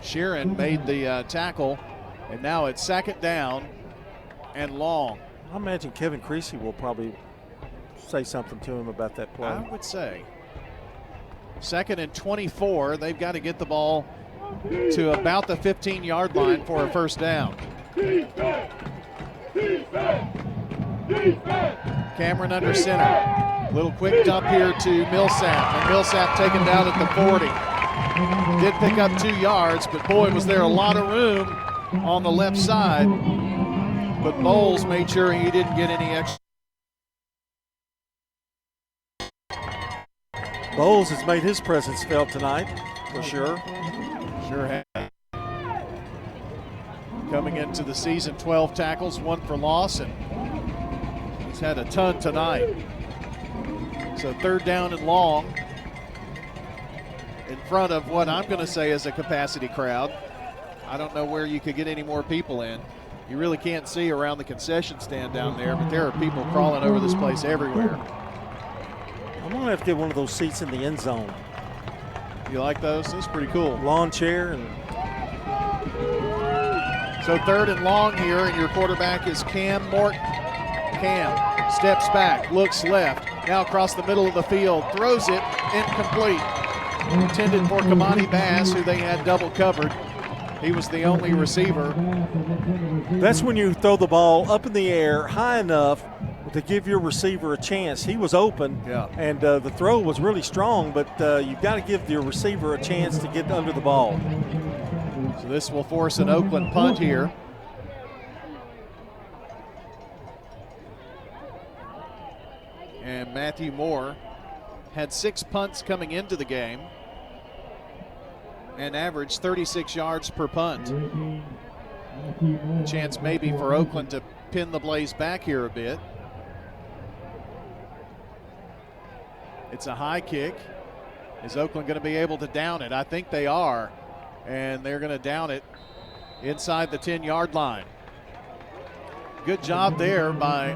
Sheeran made the tackle, and now it's 2nd down and long. I imagine Kevin Creasy will probably say something to him about that play. I would say. 2nd and 24. They've got to get the ball to about the 15-yard line for a first down. Cameron under center. Little quick dump here to Millsap, and Millsap taken down at the 40. Did pick up 2 yards, but boy, was there a lot of room on the left side. But Bowles made sure he didn't get any extra. Bowles has made his presence felt tonight, for sure. Sure has. Coming into the season, 12 tackles, 1 for loss, and he's had a ton tonight. So 3rd down and long in front of what I'm going to say is a capacity crowd. I don't know where you could get any more people in. You really can't see around the concession stand down there, but there are people crawling over this place everywhere. I'm going to have to get one of those seats in the end zone. You like those? That's pretty cool. Lawn chair. And so 3rd and long here, and your quarterback is Cam Morton. Cam steps back, looks left, now across the middle of the field, throws it, incomplete. Intended for Kamani Bass, who they had double covered. He was the only receiver. That's when you throw the ball up in the air high enough to give your receiver a chance. He was open, and the throw was really strong, but you've got to give your receiver a chance to get under the ball. So this will force an Oakland punt here. And Matthew Moore had 6 punts coming into the game and averaged 36 yards per punt. A chance maybe for Oakland to pin the Blaze back here a bit. It's a high kick. Is Oakland going to be able to down it? I think they are. And they're going to down it inside the 10-yard line. Good job there by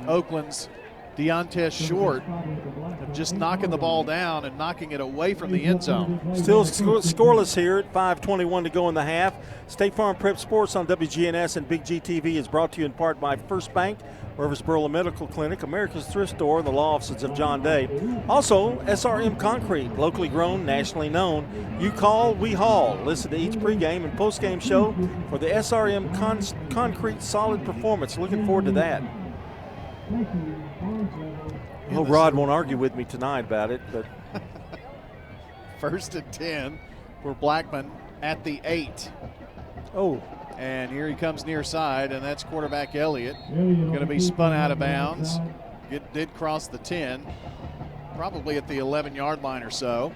Oakland's Deontay Short of just knocking the ball down and knocking it away from the end zone. Still scoreless here at 5:21 to go in the half. State Farm Prep Sports on WGNS and Big G TV is brought to you in part by First Bank, Murfreesboro Medical Clinic, America's Thrift Store, and the law offices of John Day. Also, SRM Concrete, locally grown, nationally known. You call, we haul. Listen to each pregame and postgame show for the SRM Concrete solid performance. Looking forward to that. Well, Rod won't argue with me tonight about it, but 1st and 10 for Blackman at the 8. Oh. And here he comes near side, and that's quarterback Elliott. Going to be spun out of bounds. Did cross the 10, probably at the 11-yard line or so.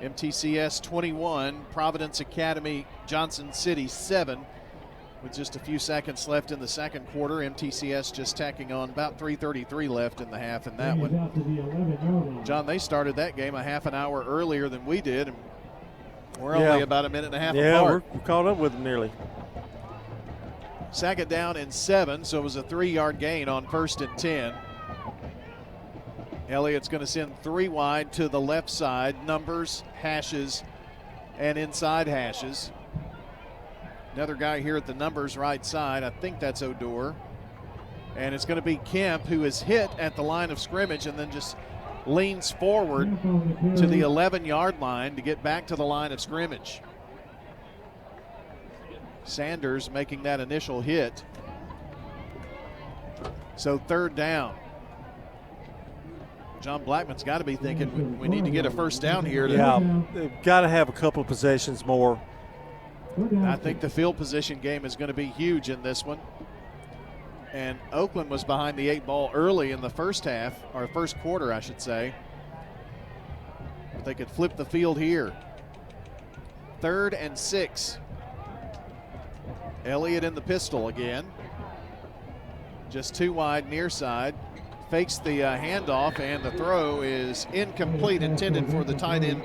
MTCS 21, Providence Academy, Johnson City 7. With just a few seconds left in the second quarter, MTCS just tacking on about 3:33 left in the half in that one. John, they started that game a half an hour earlier than we did, and we're only about a minute and a half apart. We're caught up with them nearly. 2nd down and 7, so it was a 3-yard gain on 1st and 10. Elliott's going to send 3 wide to the left side, numbers, hashes, and inside hashes. Another guy here at the numbers right side. I think that's Odor. And it's going to be Kemp, who is hit at the line of scrimmage and then just leans forward to the 11-yard line to get back to the line of scrimmage. Sanders making that initial hit. So 3rd down. John Blackman's got to be thinking we need to get a first down here. They've got to have a couple of possessions more. I think the field position game is going to be huge in this one. And Oakland was behind the 8 ball early in the first half, or first quarter, I should say. But they could flip the field here. 3rd and 6. Elliott in the pistol again. Just too wide near side. Fakes the handoff, and the throw is incomplete, intended for the tight end,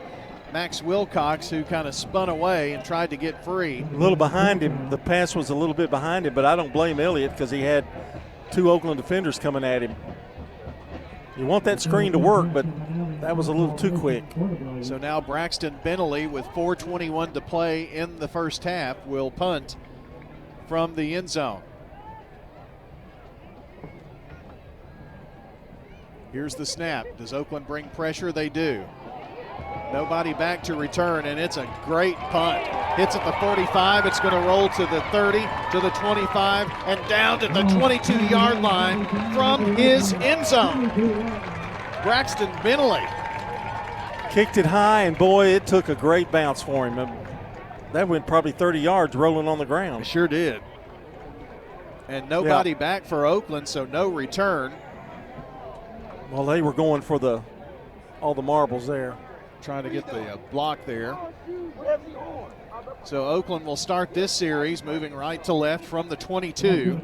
Max Wilcox, who kind of spun away and tried to get free. A little behind him. The pass was a little bit behind him, but I don't blame Elliott because he had two Oakland defenders coming at him. You want that screen to work, but that was a little too quick. So now Braxton Bentley, with 4:21 to play in the first half, will punt from the end zone. Here's the snap. Does Oakland bring pressure? They do. Nobody back to return, and it's a great punt. Hits at the 45. It's going to roll to the 30, to the 25, and down to the 22-yard line from his end zone. Braxton Bentley. Kicked it high, and boy, it took a great bounce for him. That went probably 30 yards rolling on the ground. It sure did. And nobody back for Oakland, so no return. Well, they were going for all the marbles there. Trying to get the block there. So Oakland will start this series moving right to left from the 22.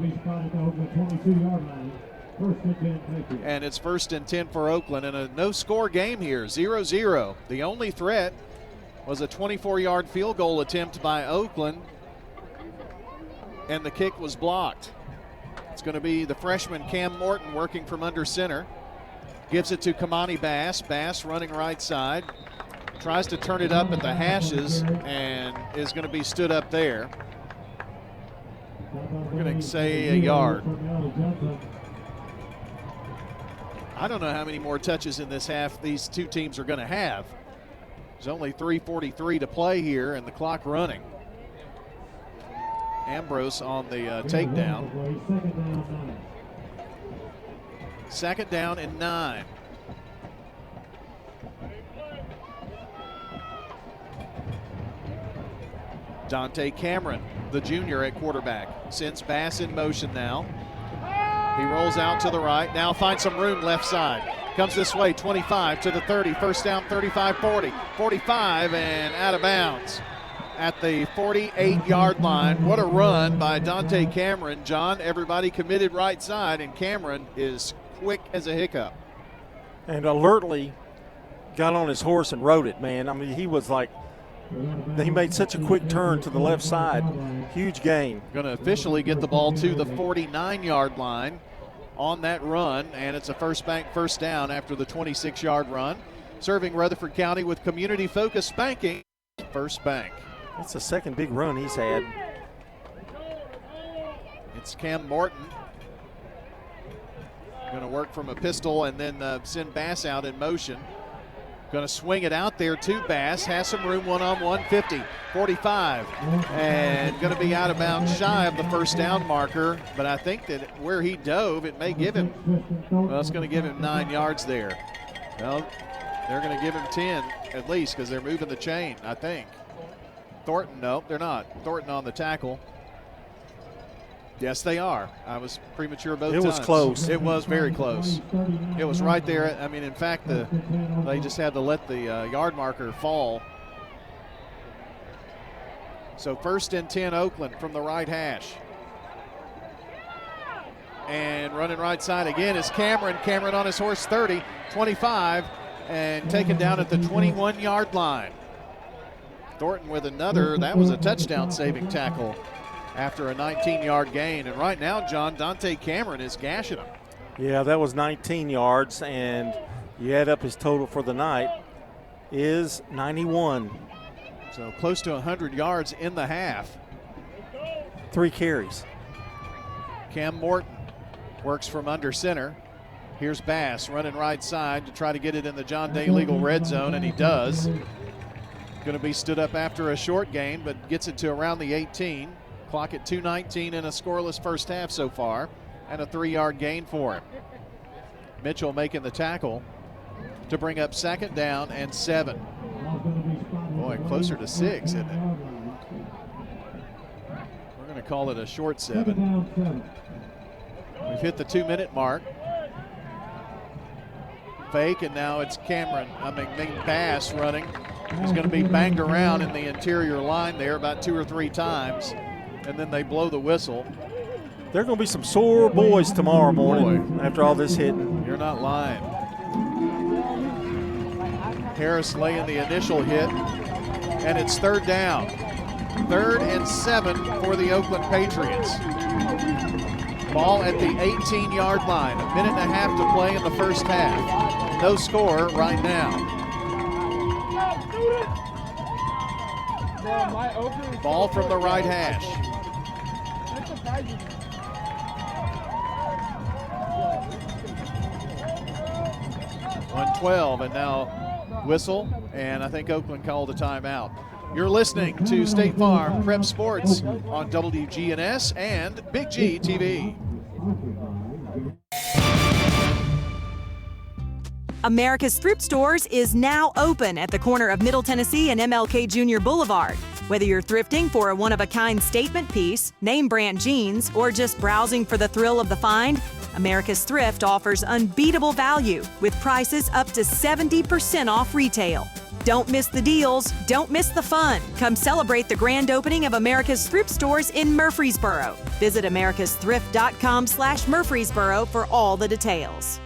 And it's 1st and 10 for Oakland, and a no-score game here, 0-0. The only threat was a 24-yard field goal attempt by Oakland, and the kick was blocked. It's going to be the freshman Cam Morton working from under center. Gives it to Kamani Bass. Bass running right side. Tries to turn it up at the hashes and is going to be stood up there. We're going to say a yard. I don't know how many more touches in this half these two teams are going to have. There's only 3:43 to play here and the clock running. Ambrose on the takedown. 2nd down and 9. Dante Cameron, the junior at quarterback, sends Bass in motion now. He rolls out to the right, now finds some room left side. Comes this way, 25 to the 30, 1st down, 35, 40, 45, and out of bounds at the 48-yard line. What a run by Dante Cameron. John, everybody committed right side, and Cameron is quick as a hiccup. And alertly got on his horse and rode it, man. I mean, he was like, he made such a quick turn to the left side. Huge gain. Going to officially get the ball to the 49-yard line on that run, and it's a first down after the 26-yard run. Serving Rutherford County with community-focused banking, First Bank. That's the second big run he's had. It's Cam Morton. Going to work from a pistol and then send Bass out in motion. Going to swing it out there to Bass. Has some room one-on-one, 50, 45. And going to be out of bounds shy of the 1st down marker. But I think that where he dove, it may give him, well, it's going to give him 9 yards there. Well, they're going to give him 10 at least because they're moving the chain, I think. Thornton, no, they're not. Thornton on the tackle. Yes, they are. I was premature both times. It was close. It was very close. It was right there. I mean, in fact, they just had to let the yard marker fall. So 1st and 10 Oakland from the right hash. And running right side again is Cameron. Cameron on his horse, 30, 25, and taken down at the 21-yard line. Thornton with another. That was a touchdown-saving tackle after a 19-yard gain. And right now, John, Dante Cameron is gashing him. Yeah, that was 19 yards, and you add up his total for the night is 91. So close to 100 yards in the half. 3 carries. Cam Morton works from under center. Here's Bass running right side to try to get it in the John Day Legal red zone, and he does. Going to be stood up after a short gain, but gets it to around the 18. Clock at 2:19 in a scoreless first half so far, and a 3-yard gain for him. Mitchell making the tackle to bring up 2nd down and 7. Boy, closer to 6, isn't it? We're going to call it a short 7. We've hit the 2-minute mark. Fake, and now it's Bass running. He's going to be banged around in the interior line there about 2 or 3 times. and then they blow the whistle. There are going to be some sore boys tomorrow morning after all this hitting. You're not lying. Harris laying the initial hit, and it's third down. 3rd and 7 for the Oakland Patriots. Ball at the 18-yard line. A minute and a half to play in the first half. No score right now. Ball from the right hash. 112, and now whistle, and I think Oakland called a timeout. You're listening to State Farm Prep Sports on WGNS and Big G TV. America's Thrift Stores is now open at the corner of Middle Tennessee and MLK Jr. Boulevard. Whether you're thrifting for a one-of-a-kind statement piece, name brand jeans, or just browsing for the thrill of the find, America's Thrift offers unbeatable value with prices up to 70% off retail. Don't miss the deals, don't miss the fun. Come celebrate the grand opening of America's Thrift Stores in Murfreesboro. Visit americasthrift.com/Murfreesboro for all the details.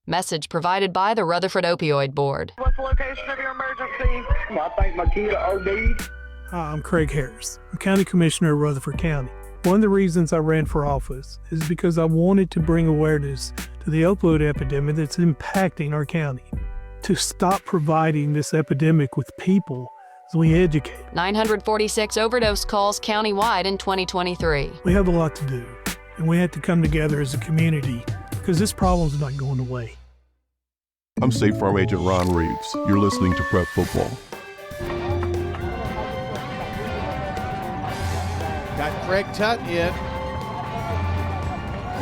Message provided by the Rutherford Opioid Board. What's the location of your emergency? I think my kid OD'd. Hi, I'm Craig Harris. I'm County Commissioner of Rutherford County. One of the reasons I ran for office is because I wanted to bring awareness to the opioid epidemic that's impacting our county. To stop providing this epidemic with people as we educate. 946 overdose calls countywide in 2023. We have a lot to do, and we have to come together as a community because this problem's not going away. I'm State Farm Agent Ron Reeves. You're listening to Prep Football. Got Craig Tutt in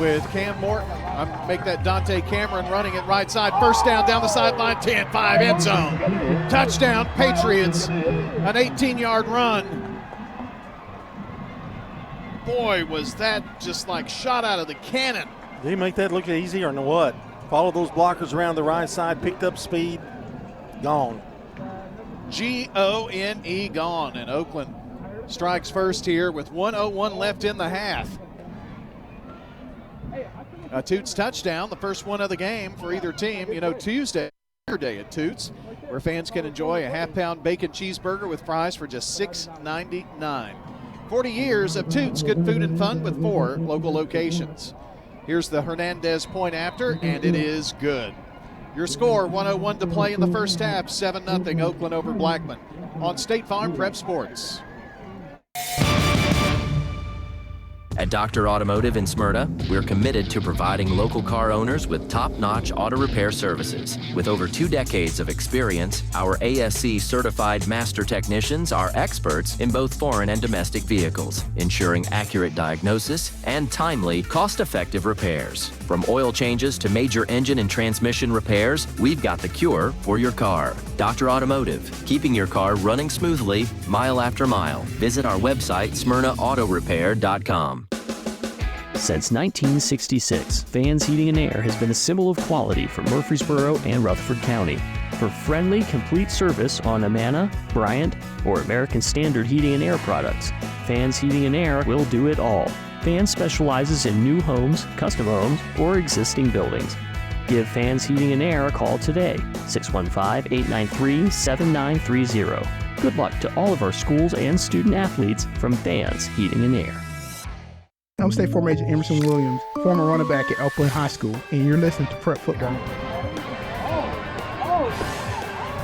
with Cam Morton. Make that Dante Cameron running it right side. First down the sideline, 10-5, end zone. Touchdown, Patriots. An 18-yard run. Boy, was that just like shot out of the cannon. Did he make that look easy or what? Follow those blockers around the right side, picked up speed, gone. Gone, gone. And Oakland strikes first here with 1:01 left in the half. A Toots touchdown, the first one of the game for either team. You know, Tuesday at Toots, where fans can enjoy a half-pound bacon cheeseburger with fries for just $6.99. 40 years of Toots, good food and fun with 4 local locations. Here's the Hernandez point after, and it is good. Your score, 1:01 to play in the first half, 7-0 Oakland over Blackman on State Farm Prep Sports. At Dr. Automotive in Smyrna, we're committed to providing local car owners with top-notch auto repair services. With over 2 decades of experience, our ASC certified master technicians are experts in both foreign and domestic vehicles, ensuring accurate diagnosis and timely, cost-effective repairs. From oil changes to major engine and transmission repairs, we've got the cure for your car. Dr. Automotive, keeping your car running smoothly, mile after mile. Visit our website, smyrnaautorepair.com. Since 1966, Fans Heating and Air has been a symbol of quality for Murfreesboro and Rutherford County. For friendly, complete service on Amana, Bryant, or American Standard Heating and Air products, Fans Heating and Air will do it all. Fans specializes in new homes, custom homes, or existing buildings. Give Fans Heating and Air a call today, 615-893-7930. Good luck to all of our schools and student athletes from Fans Heating and Air. I'm State Farm Agent Emerson Williams, former running back at Oakland High School, and you're listening to Prep Football.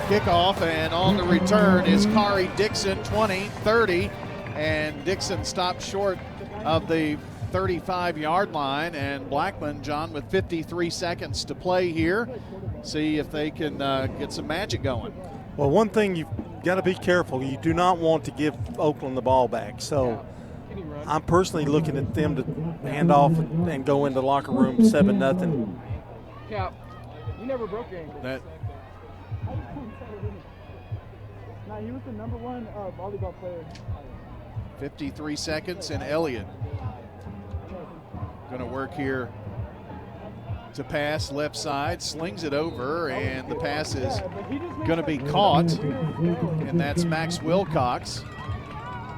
Kickoff, and on the return is Kari Dixon, 20-30, and Dixon stopped short of the 35-yard line, and Blackman, John, with 53 seconds to play here. See if they can get some magic going. Well, one thing you've got to be careful. You do not want to give Oakland the ball back. So I'm personally looking at them to hand off and go into the locker room 7-0. Yeah, you never broke your ankle. He was the number 1 volleyball player. 53 seconds, and Elliott going to work here to pass left side, slings it over, and the pass is going to be caught, and that's Max Wilcox.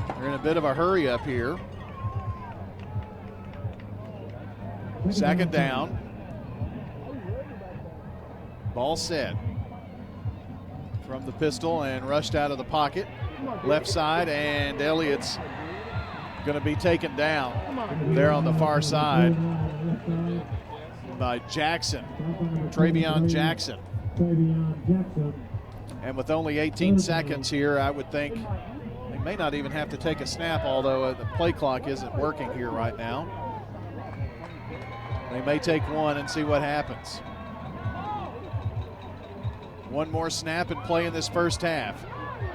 They're in a bit of a hurry up here. Second down. Ball set. From the pistol and rushed out of the pocket. Left side, and Elliott's going to be taken down there on the far side by Jackson, Travion Jackson. And with only 18 seconds here, I would think they may not even have to take a snap, although the play clock isn't working here right now. They may take one and see what happens. One more snap and play in this first half.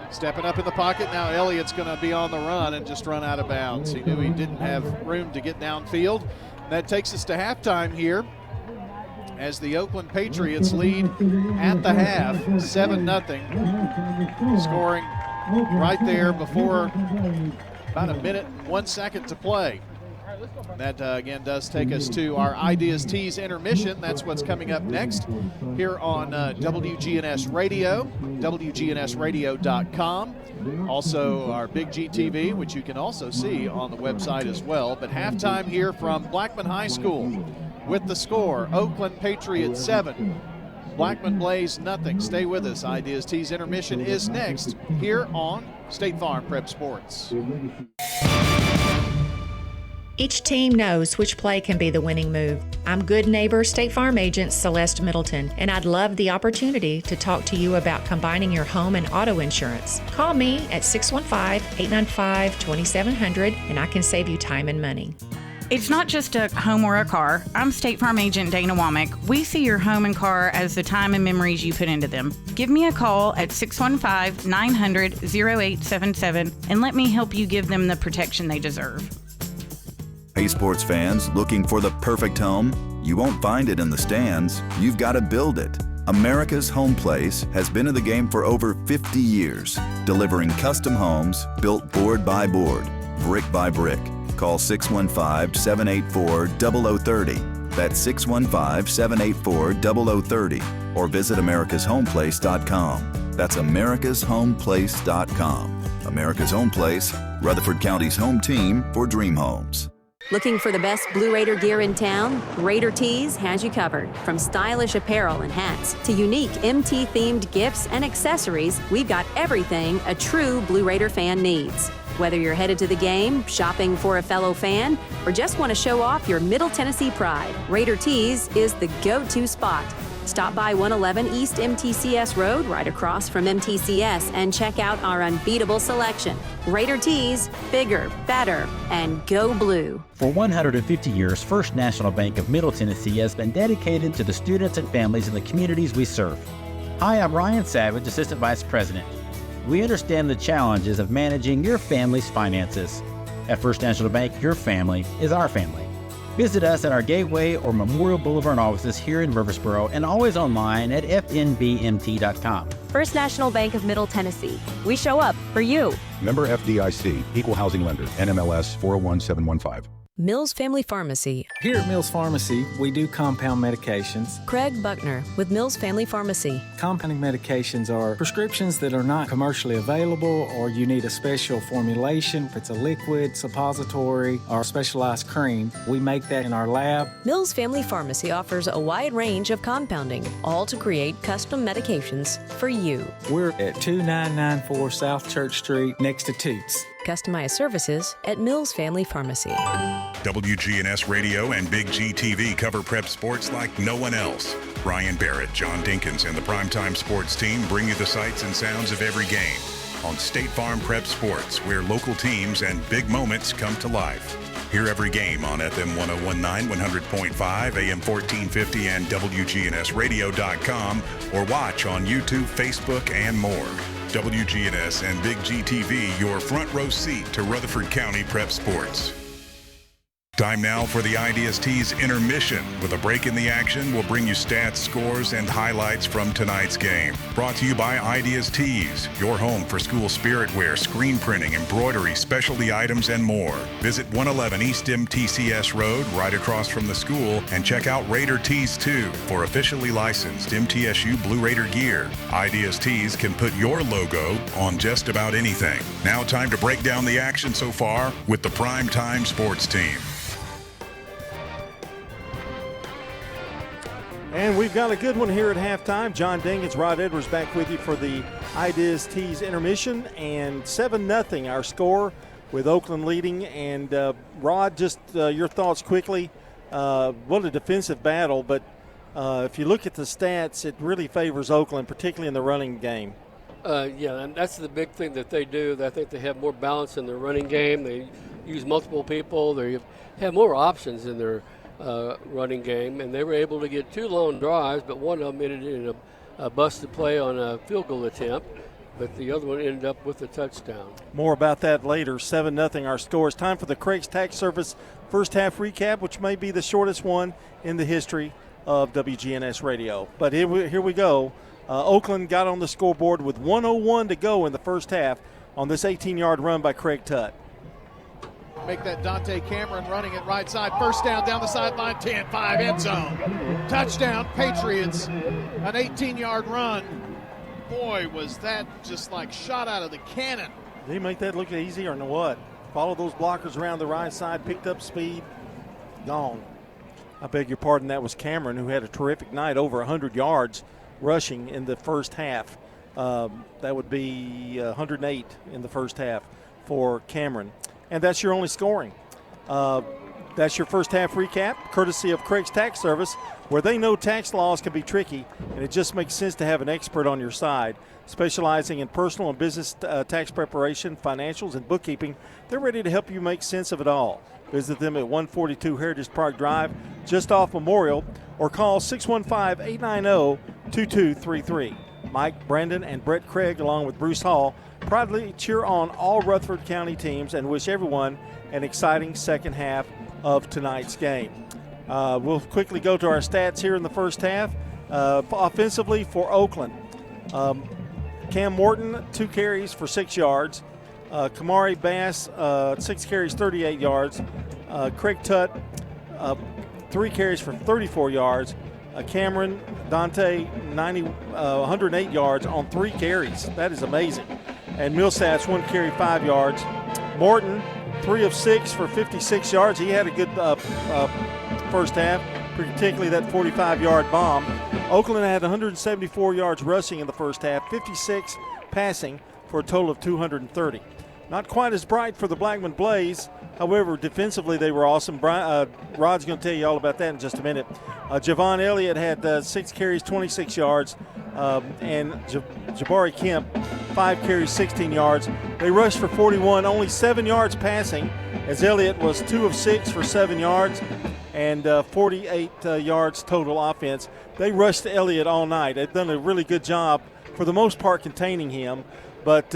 Stepping up in the pocket, now Elliott's going to be on the run and just run out of bounds. He knew he didn't have room to get downfield. And that takes us to halftime here as the Oakland Patriots lead at the half, 7-0, scoring right there before about a minute and 1 second to play. That, again, does take us to our Ideas Tees intermission. That's what's coming up next here on WGNS Radio, WGNSradio.com. Also, our Big G TV, which you can also see on the website as well. But halftime here from Blackman High School with the score, Oakland Patriots 7, Blackman Blaze nothing. Stay with us. Ideas Tees intermission is next here on State Farm Prep Sports. Each team knows which play can be the winning move. I'm good neighbor State Farm agent Celeste Middleton, and I'd love the opportunity to talk to you about combining your home and auto insurance. Call me at 615-895-2700, and I can save you time and money. It's not just a home or a car. I'm State Farm agent Dana Womack. We see your home and car as the time and memories you put into them. Give me a call at 615-900-0877 and let me help you give them the protection they deserve. Hey sports fans, looking for the perfect home? You won't find it in the stands. You've got to build it. America's Home Place has been in the game for over 50 years, delivering custom homes built board by board, brick by brick. Call 615-784-0030. That's 615-784-0030. Or visit americashomeplace.com. That's americashomeplace.com. America's Home Place, Rutherford County's home team for dream homes. Looking for the best Blue Raider gear in town? Raider Tees has you covered. From stylish apparel and hats to unique MT-themed gifts and accessories, we've got everything a true Blue Raider fan needs. Whether you're headed to the game, shopping for a fellow fan, or just want to show off your Middle Tennessee pride, Raider Tees is the go-to spot. Stop by 111 East MTCS Road, right across from MTCS, and check out our unbeatable selection. Raider Tees, bigger, better, and go blue. For 150 years, First National Bank of Middle Tennessee has been dedicated to the students and families in the communities we serve. Hi, I'm Ryan Savage, Assistant Vice President. We understand the challenges of managing your family's finances. At First National Bank, your family is our family. Visit us at our Gateway or Memorial Boulevard offices here in Murfreesboro and always online at fnbmt.com. First National Bank of Middle Tennessee. We show up for you. Member FDIC, Equal Housing Lender, NMLS 401715. Mills Family Pharmacy. Here at Mills Pharmacy, we do compound medications. Craig Buckner with Mills Family Pharmacy. Compounding medications are prescriptions that are not commercially available or you need a special formulation. If it's a liquid, suppository, or specialized cream, we make that in our lab. Mills Family Pharmacy offers a wide range of compounding, all to create custom medications for you. We're at 2994 South Church Street next to Toots. Customized services at Mills Family Pharmacy. WGNS Radio and Big G TV cover prep sports like no one else. Brian Barrett, John Dinkins, and the Primetime Sports team bring you the sights and sounds of every game on State Farm Prep Sports, where local teams and big moments come to life. Hear every game on FM 1019, 100.5, AM 1450, and WGNSradio.com, or watch on YouTube, Facebook, and more. WGNS and Big G TV, your front row seat to Rutherford County Prep Sports. Time now for the IDST's intermission. With a break in the action, we'll bring you stats, scores, and highlights from tonight's game. Brought to you by IDST's, your home for school spirit wear, screen printing, embroidery, specialty items, and more. Visit 111 East MTCS Road, right across from the school, and check out Raider Tees 2 for officially licensed MTSU Blue Raider gear. IDST's can put your logo on just about anything. Now time to break down the action so far with the Primetime Sports Team. And we've got a good one here at halftime. John Dinkins, Rod Edwards back with you for the IDST's intermission. And 7-0 our score with Oakland leading. And Rod, just your thoughts quickly. What a defensive battle. But if you look at the stats, it really favors Oakland, particularly in the running game. Yeah, and that's the big thing that they do. I think they have more balance in their running game. They use multiple people. They have more options in their running game, and they were able to get 2 long drives, but one of them ended in a busted play on a field goal attempt, but the other one ended up with a touchdown. More about that later. 7-0 our score. It's time for the Craig's Tax Service first half recap, which may be the shortest one in the history of WGNS Radio. But here we go. Oakland got on the scoreboard with 1:01 to go in the first half on this 18-yard run by Craig Tutt. Make that Dante Cameron running it right side. First down the sideline, 10-5, end zone. Touchdown, Patriots. An 18-yard run. Boy, was that just like shot out of the cannon. Did he make that look easy or what? Follow those blockers around the right side, picked up speed, gone. I beg your pardon, that was Cameron, who had a terrific night, over 100 yards rushing in the first half. That would be 108 in the first half for Cameron. And that's your only scoring. That's your first half recap, courtesy of Craig's Tax Service, where they know tax laws can be tricky, and it just makes sense to have an expert on your side. Specializing in personal and business tax preparation, financials, and bookkeeping, they're ready to help you make sense of it all. Visit them at 142 Heritage Park Drive, just off Memorial, or call 615-890-2233. Mike, Brandon, and Brett Craig, along with Bruce Hall, proudly cheer on all Rutherford County teams and wish everyone an exciting second half of tonight's game. We'll quickly go to our stats here in the first half. Offensively for Oakland, Cam Morton, 2 carries for 6 yards. Kamari Bass, 6 carries, 38 yards. Craig Tutt, 3 carries for 34 yards. Cameron Dante, 108 yards on 3 carries. That is amazing. And Millsaps, 1 carry, 5 yards. Morton, 3 of 6 for 56 yards. He had a good first half, particularly that 45-yard bomb. Oakland had 174 yards rushing in the first half, 56 passing for a total of 230. Not quite as bright for the Blackman Blaze. However, defensively they were awesome. Rod's going to tell you all about that in just a minute. Javon Elliott had 6 carries, 26 yards. And Jabari Kemp, 5 carries, 16 yards. They rushed for 41, only 7 yards passing, as Elliott was 2 of 6 for 7 yards and 48 yards total offense. They rushed to Elliott all night. They've done a really good job, for the most part, containing him, but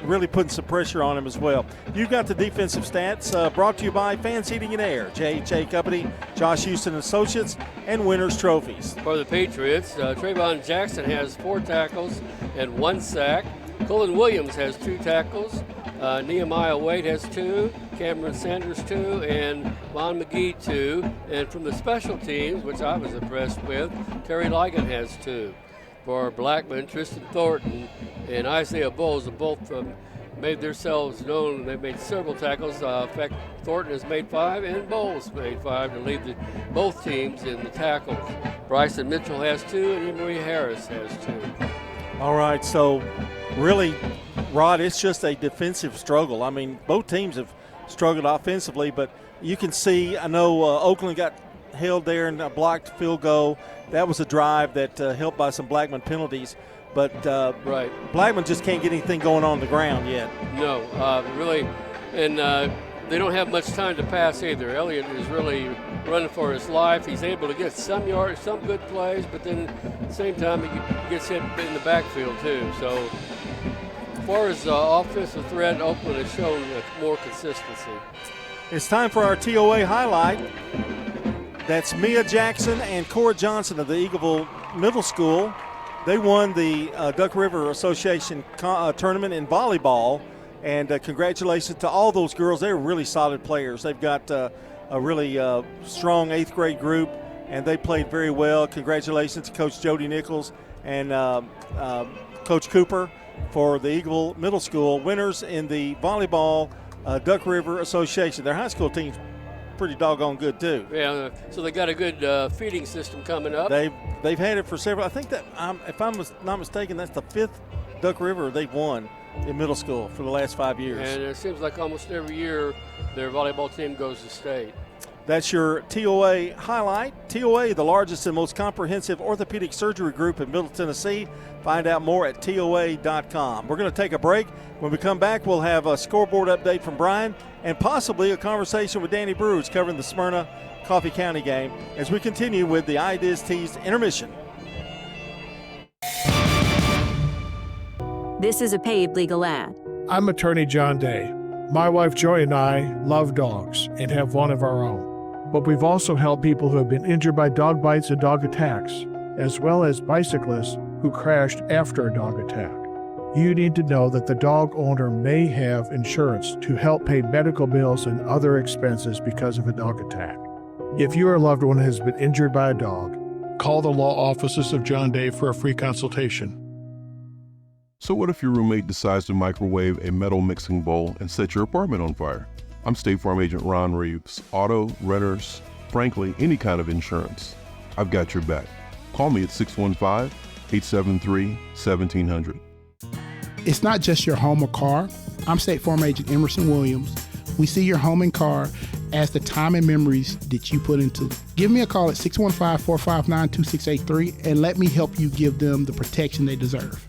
really putting some pressure on him as well. You've got the defensive stats brought to you by Fans Heating and Air, J.H.A. Company, Josh Houston Associates, and Winners Trophies. For the Patriots, Trayvon Jackson has 4 tackles and 1 sack. Colin Williams has 2 tackles. Nehemiah Wade has 2. Cameron Sanders 2, and Von McGee 2. And from the special teams, which I was impressed with, Terry Ligon has 2. For Blackman, Tristan Thornton and Isaiah Bowles have both made themselves known. They've made several tackles. In fact, Thornton has made 5 and Bowles made 5 to lead both teams in the tackles. Bryson Mitchell has 2 and Emery Harris has 2. All right, so really, Rod, it's just a defensive struggle. I mean, both teams have struggled offensively, but you can see, I know Oakland got held there and a blocked field goal. That was a drive that helped by some Blackman penalties. But right. Blackman just can't get anything going on the ground yet. No, really. And they don't have much time to pass either. Elliott is really running for his life. He's able to get some yards, some good plays, but then at the same time he gets hit in the backfield too. So as far as offensive threat, Oakland has shown more consistency. It's time for our TOA highlight. That's Mia Jackson and Cora Johnson of the Eagleville Middle School. They won the Duck River Association tournament in volleyball, and congratulations to all those girls. They were really solid players. They've got a really strong 8th grade group, and they played very well. Congratulations to Coach Jody Nichols and Coach Cooper for the Eagleville Middle School winners in the volleyball Duck River Association. Their high school team's pretty doggone good too. Yeah, so they got a good feeding system coming up. They've had it for several. I think that if I'm not mistaken, that's the 5th Duck River they've won in middle school for the last 5 years. And it seems like almost every year their volleyball team goes to state. That's your TOA highlight. TOA, the largest and most comprehensive orthopedic surgery group in Middle Tennessee. Find out more at TOA.com. We're going to take a break. When we come back, we'll have a scoreboard update from Brian and possibly a conversation with Danny Brews covering the Smyrna Coffee County game as we continue with the IDIS Tees intermission. This is a paid legal ad. I'm attorney John Day. My wife Joy and I love dogs and have one of our own. But we've also helped people who have been injured by dog bites and dog attacks, as well as bicyclists who crashed after a dog attack. You need to know that the dog owner may have insurance to help pay medical bills and other expenses because of a dog attack. If your loved one has been injured by a dog, call the law offices of John Day for a free consultation. So what if your roommate decides to microwave a metal mixing bowl and set your apartment on fire? I'm State Farm Agent Ron Reeves. Auto, renters, frankly, any kind of insurance. I've got your back. Call me at 615-873-1700. It's not just your home or car. I'm State Farm Agent Emerson Williams. We see your home and car as the time and memories that you put into it. Give me a call at 615-459-2683 and let me help you give them the protection they deserve.